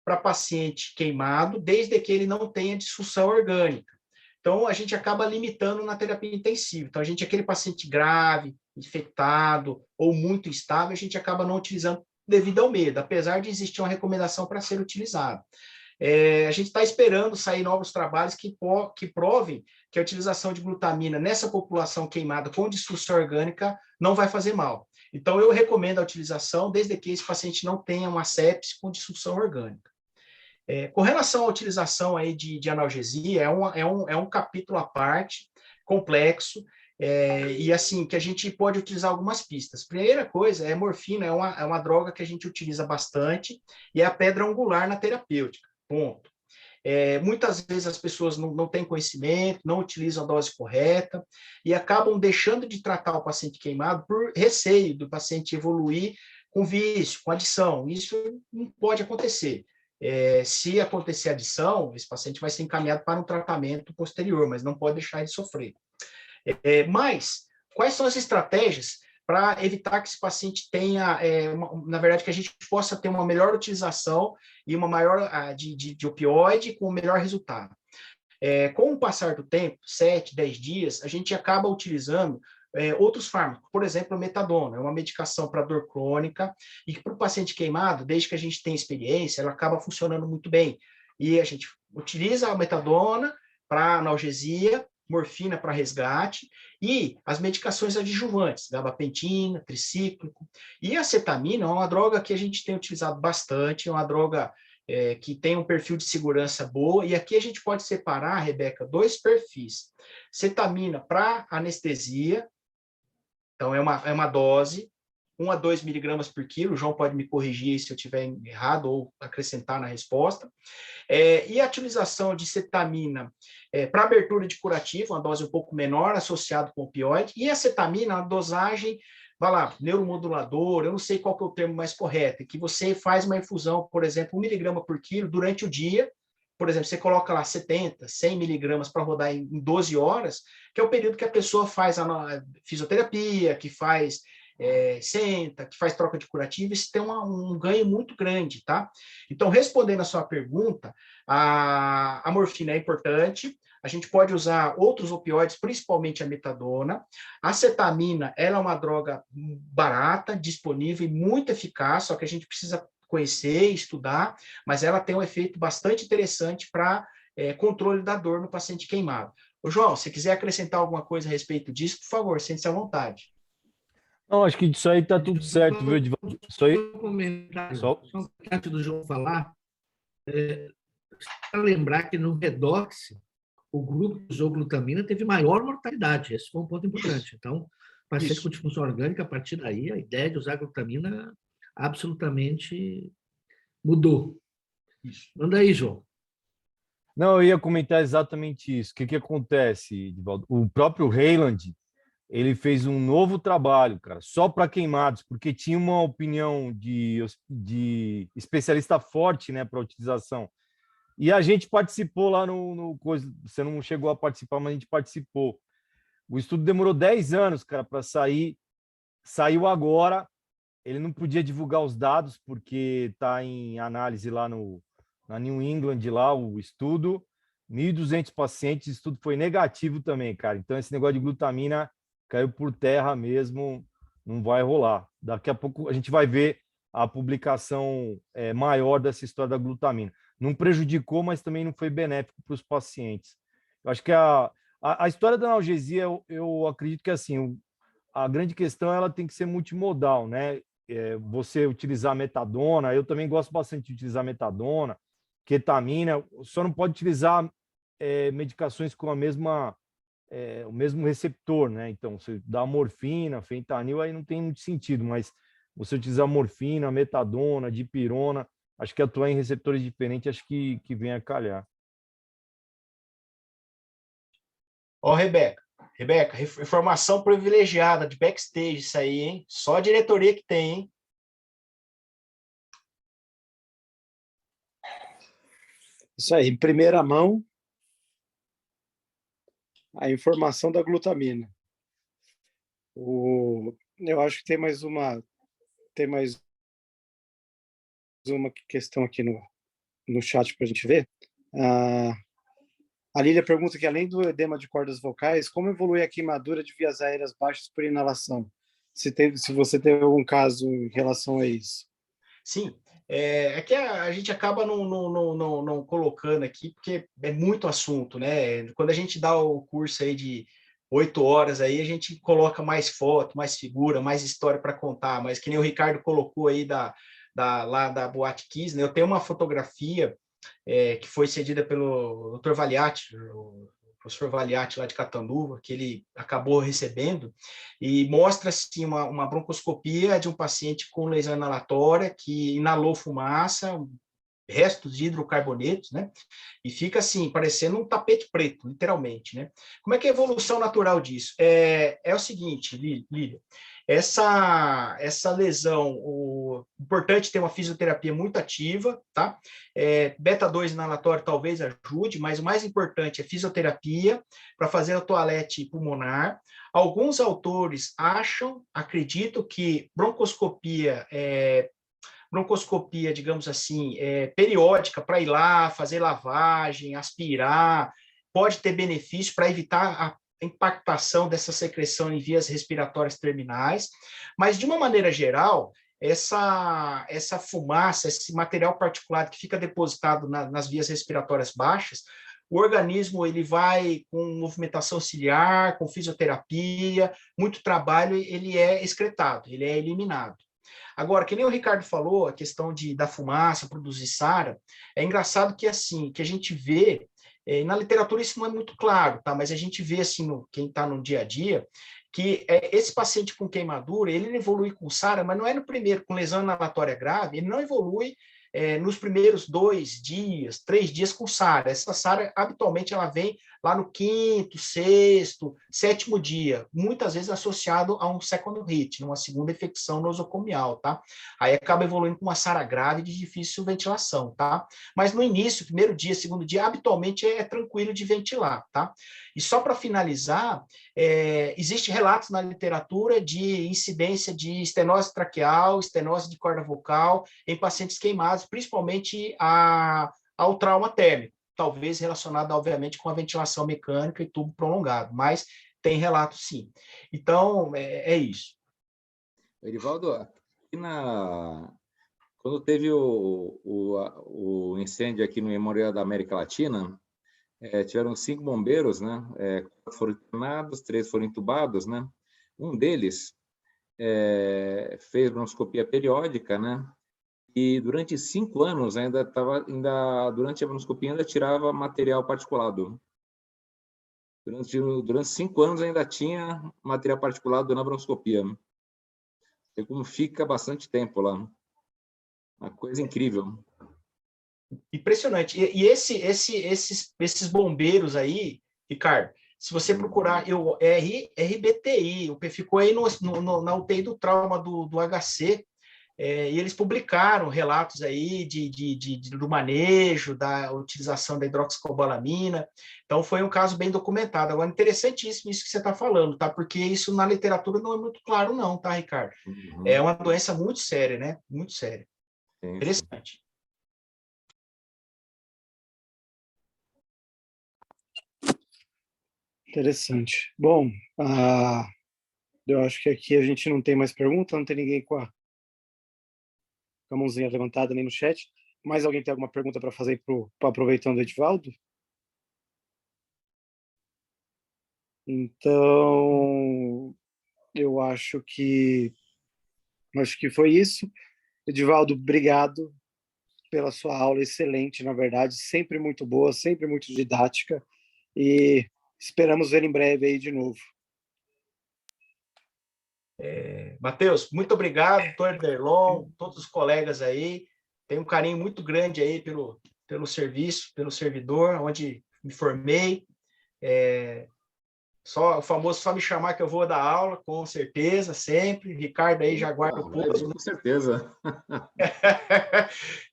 para paciente queimado, desde que ele não tenha disfunção orgânica. Então, a gente acaba limitando na terapia intensiva. Então, aquele paciente grave, infectado ou muito instável, a gente acaba não utilizando devido ao medo, apesar de existir uma recomendação para ser utilizado. A gente está esperando sair novos trabalhos que provem que a utilização de glutamina nessa população queimada com disfunção orgânica não vai fazer mal. Então, eu recomendo a utilização desde que esse paciente não tenha uma sepse com disfunção orgânica. Com relação à utilização aí de analgesia, é um capítulo à parte, complexo, e assim, que a gente pode utilizar algumas pistas. Primeira coisa, morfina é uma droga que a gente utiliza bastante, e é a pedra angular na terapêutica. Ponto. Muitas vezes as pessoas não têm conhecimento, não utilizam a dose correta e acabam deixando de tratar o paciente queimado por receio do paciente evoluir com vício, com adição. Isso não pode acontecer. Se acontecer adição, esse paciente vai ser encaminhado para um tratamento posterior, mas não pode deixar ele sofrer. Mas, quais são as estratégias para evitar que esse paciente tenha, na verdade, que a gente possa ter uma melhor utilização e uma maior de opioide com o melhor resultado. Com o passar do tempo, 7, 10 dias, a gente acaba utilizando outros fármacos, por exemplo, a metadona, é uma medicação para dor crônica, e que para o paciente queimado, desde que a gente tem experiência, ela acaba funcionando muito bem. E a gente utiliza a metadona para analgesia, morfina para resgate, e as medicações adjuvantes, gabapentina, tricíclico, e a acetamina é uma droga que a gente tem utilizado bastante, é uma droga que tem um perfil de segurança boa, e aqui a gente pode separar, Rebeca, 2 perfis. Cetamina para anestesia, então é uma dose, 1 a 2 miligramas por quilo, o João pode me corrigir se eu estiver errado ou acrescentar na resposta. E a utilização de cetamina para abertura de curativo, uma dose um pouco menor, associado com opioide, e a cetamina, uma dosagem, vai lá, neuromodulador, eu não sei qual que é o termo mais correto, que você faz uma infusão, por exemplo, 1 miligrama por quilo durante o dia, por exemplo, você coloca lá 70, 100 miligramas para rodar em 12 horas, que é o período que a pessoa faz a fisioterapia, que faz senta, que faz troca de curativo, isso tem um ganho muito grande, tá? Então, respondendo a sua pergunta, a morfina é importante, a gente pode usar outros opioides, principalmente a metadona. A cetamina, ela é uma droga barata, disponível e muito eficaz, só que a gente precisa conhecer e estudar, mas ela tem um efeito bastante interessante para controle da dor no paciente queimado. Ô, João, se quiser acrescentar alguma coisa a respeito disso, por favor, sente-se à vontade. Não, acho que disso aí tá tudo certo, viu, Edivaldo? Isso aí. Só antes do João falar, para lembrar que no Redox, o grupo que usou glutamina teve maior mortalidade. Esse foi um ponto importante. Então, paciente com disfunção orgânica, a partir daí, a ideia de usar glutamina absolutamente mudou. Isso. Manda aí, João. Não, eu ia comentar exatamente isso. O que acontece, Edivaldo? O próprio Hyland, ele fez um novo trabalho, cara, só para queimados, porque tinha uma opinião de especialista forte, né, para utilização. E a gente participou lá no coisa. Você não chegou a participar, mas a gente participou. O estudo demorou 10 anos, cara, para sair. Saiu agora. Ele não podia divulgar os dados, porque está em análise lá na New England, lá, o estudo. 1.200 pacientes, o estudo foi negativo também, cara. Então, esse negócio de glutamina caiu por terra mesmo. não vai rolar. Daqui a pouco a gente vai ver a publicação maior dessa história da glutamina. Não prejudicou, mas também não foi benéfico para os pacientes. Eu acho que a história da analgesia, eu acredito que assim, a grande questão ela tem que ser multimodal, né? Você utilizar metadona, eu também gosto bastante de utilizar metadona, ketamina, só não pode utilizar medicações com a mesma o mesmo receptor, né? Então, você dá morfina, fentanil, aí não tem muito sentido, mas você utilizar morfina, metadona, dipirona, acho que atuar em receptores diferentes, acho que vem a calhar. Ó, Rebeca, informação privilegiada de backstage isso aí, hein? Só a diretoria que tem, hein? Isso aí, em primeira mão, a informação da glutamina. Eu acho que tem mais uma questão aqui no chat para a gente ver. A Lília pergunta que, além do edema de cordas vocais, como evolui a queimadura de vias aéreas baixas por inalação? Se você teve algum caso em relação a isso. Sim, é que a gente acaba não colocando aqui, porque é muito assunto, né? Quando a gente dá o curso aí de 8 horas, aí a gente coloca mais foto, mais figura, mais história para contar, mas que nem o Ricardo colocou aí lá da Boate Kiss, né? Eu tenho uma fotografia que foi cedida pelo Dr. Valiati, o professor Valiati lá de Catanduva, que ele acabou recebendo, e mostra assim, uma broncoscopia de um paciente com lesão inalatória que inalou fumaça, restos de hidrocarbonetos, né? E fica assim, parecendo um tapete preto, literalmente, né? Como é que é a evolução natural disso? É o seguinte, Lília, essa lesão, o importante é ter uma fisioterapia muito ativa, tá? Beta-2 inalatório talvez ajude, mas o mais importante é fisioterapia para fazer a toalete pulmonar. Alguns autores acreditam que broncoscopia, digamos assim, periódica para ir lá, fazer lavagem, aspirar, pode ter benefício para evitar a impactação dessa secreção em vias respiratórias terminais, mas de uma maneira geral, essa fumaça, esse material particulado que fica depositado nas vias respiratórias baixas, o organismo ele vai com movimentação ciliar, com fisioterapia, muito trabalho, ele é excretado, ele é eliminado. Agora, que nem o Ricardo falou, a questão da fumaça produzir SARA, é engraçado que assim, que a gente vê, na literatura isso não é muito claro, tá? Mas a gente vê assim, quem está no dia a dia, que esse paciente com queimadura, ele evolui com SARA, mas não é no primeiro, com lesão inalatória grave, ele não evolui nos primeiros 2 dias, 3 dias com SARA. Essa SARA, habitualmente, ela vem lá no 5º, 6º, 7º dia, muitas vezes associado a um second hit, uma segunda infecção nosocomial, tá? Aí acaba evoluindo com uma SARA grave de difícil ventilação, tá? Mas no início, primeiro dia, segundo dia, habitualmente é tranquilo de ventilar, tá? E só para finalizar, existe relatos na literatura de incidência de estenose traqueal, estenose de corda vocal em pacientes queimados, principalmente ao trauma térmico, talvez relacionado, obviamente, com a ventilação mecânica e tubo prolongado, mas tem relato sim. Então, é isso. Erivaldo, quando teve o incêndio aqui no Memorial da América Latina, tiveram 5 bombeiros, né? 4 foram internados, 3 foram entubados, né? Um deles fez bronquoscopia periódica, né? E durante 5 anos durante a bronquoscopia ainda tirava material particulado. Durante 5 anos ainda tinha material particulado na bronquoscopia. E como fica bastante tempo lá. Uma coisa incrível. Impressionante. E esses bombeiros aí, Ricardo, se você procurar RBTI, ficou aí na UTI do trauma do HC, e eles publicaram relatos aí do manejo, da utilização da hidroxicobalamina. Então, foi um caso bem documentado. Agora, interessantíssimo isso que você está falando, tá? Porque isso na literatura não é muito claro, não, tá, Ricardo? Uhum. É uma doença muito séria, né? Muito séria. Sim, Interessante. Interessante. Bom, Eu acho que aqui a gente não tem mais pergunta, não tem ninguém com a mãozinha levantada nem no chat. Mais alguém tem alguma pergunta para fazer aproveitando o Edivaldo? Então, eu acho que foi isso. Edivaldo, obrigado pela sua aula, excelente, na verdade, sempre muito boa, sempre muito didática, e esperamos ver em breve aí de novo. Matheus, muito obrigado, doutor Derlon, todos os colegas aí, tenho um carinho muito grande aí pelo serviço, pelo servidor, onde me formei, o famoso só me chamar que eu vou dar aula, com certeza, sempre. Ricardo aí já guarda o posto. Com certeza.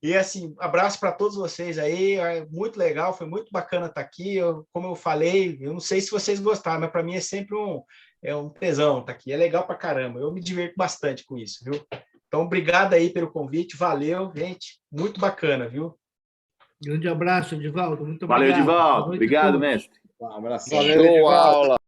E assim, abraço para todos vocês aí, muito legal, foi muito bacana estar aqui. Como eu falei, eu não sei se vocês gostaram, mas para mim é sempre um tesão estar aqui, é legal para caramba, eu me diverto bastante com isso, viu? Então, obrigado aí pelo convite, valeu, gente, muito bacana, viu? Grande abraço, Edivaldo, muito Valeu, obrigado. Edivaldo. Obrigado, mestre. Um abraço. Valeu, Edivaldo.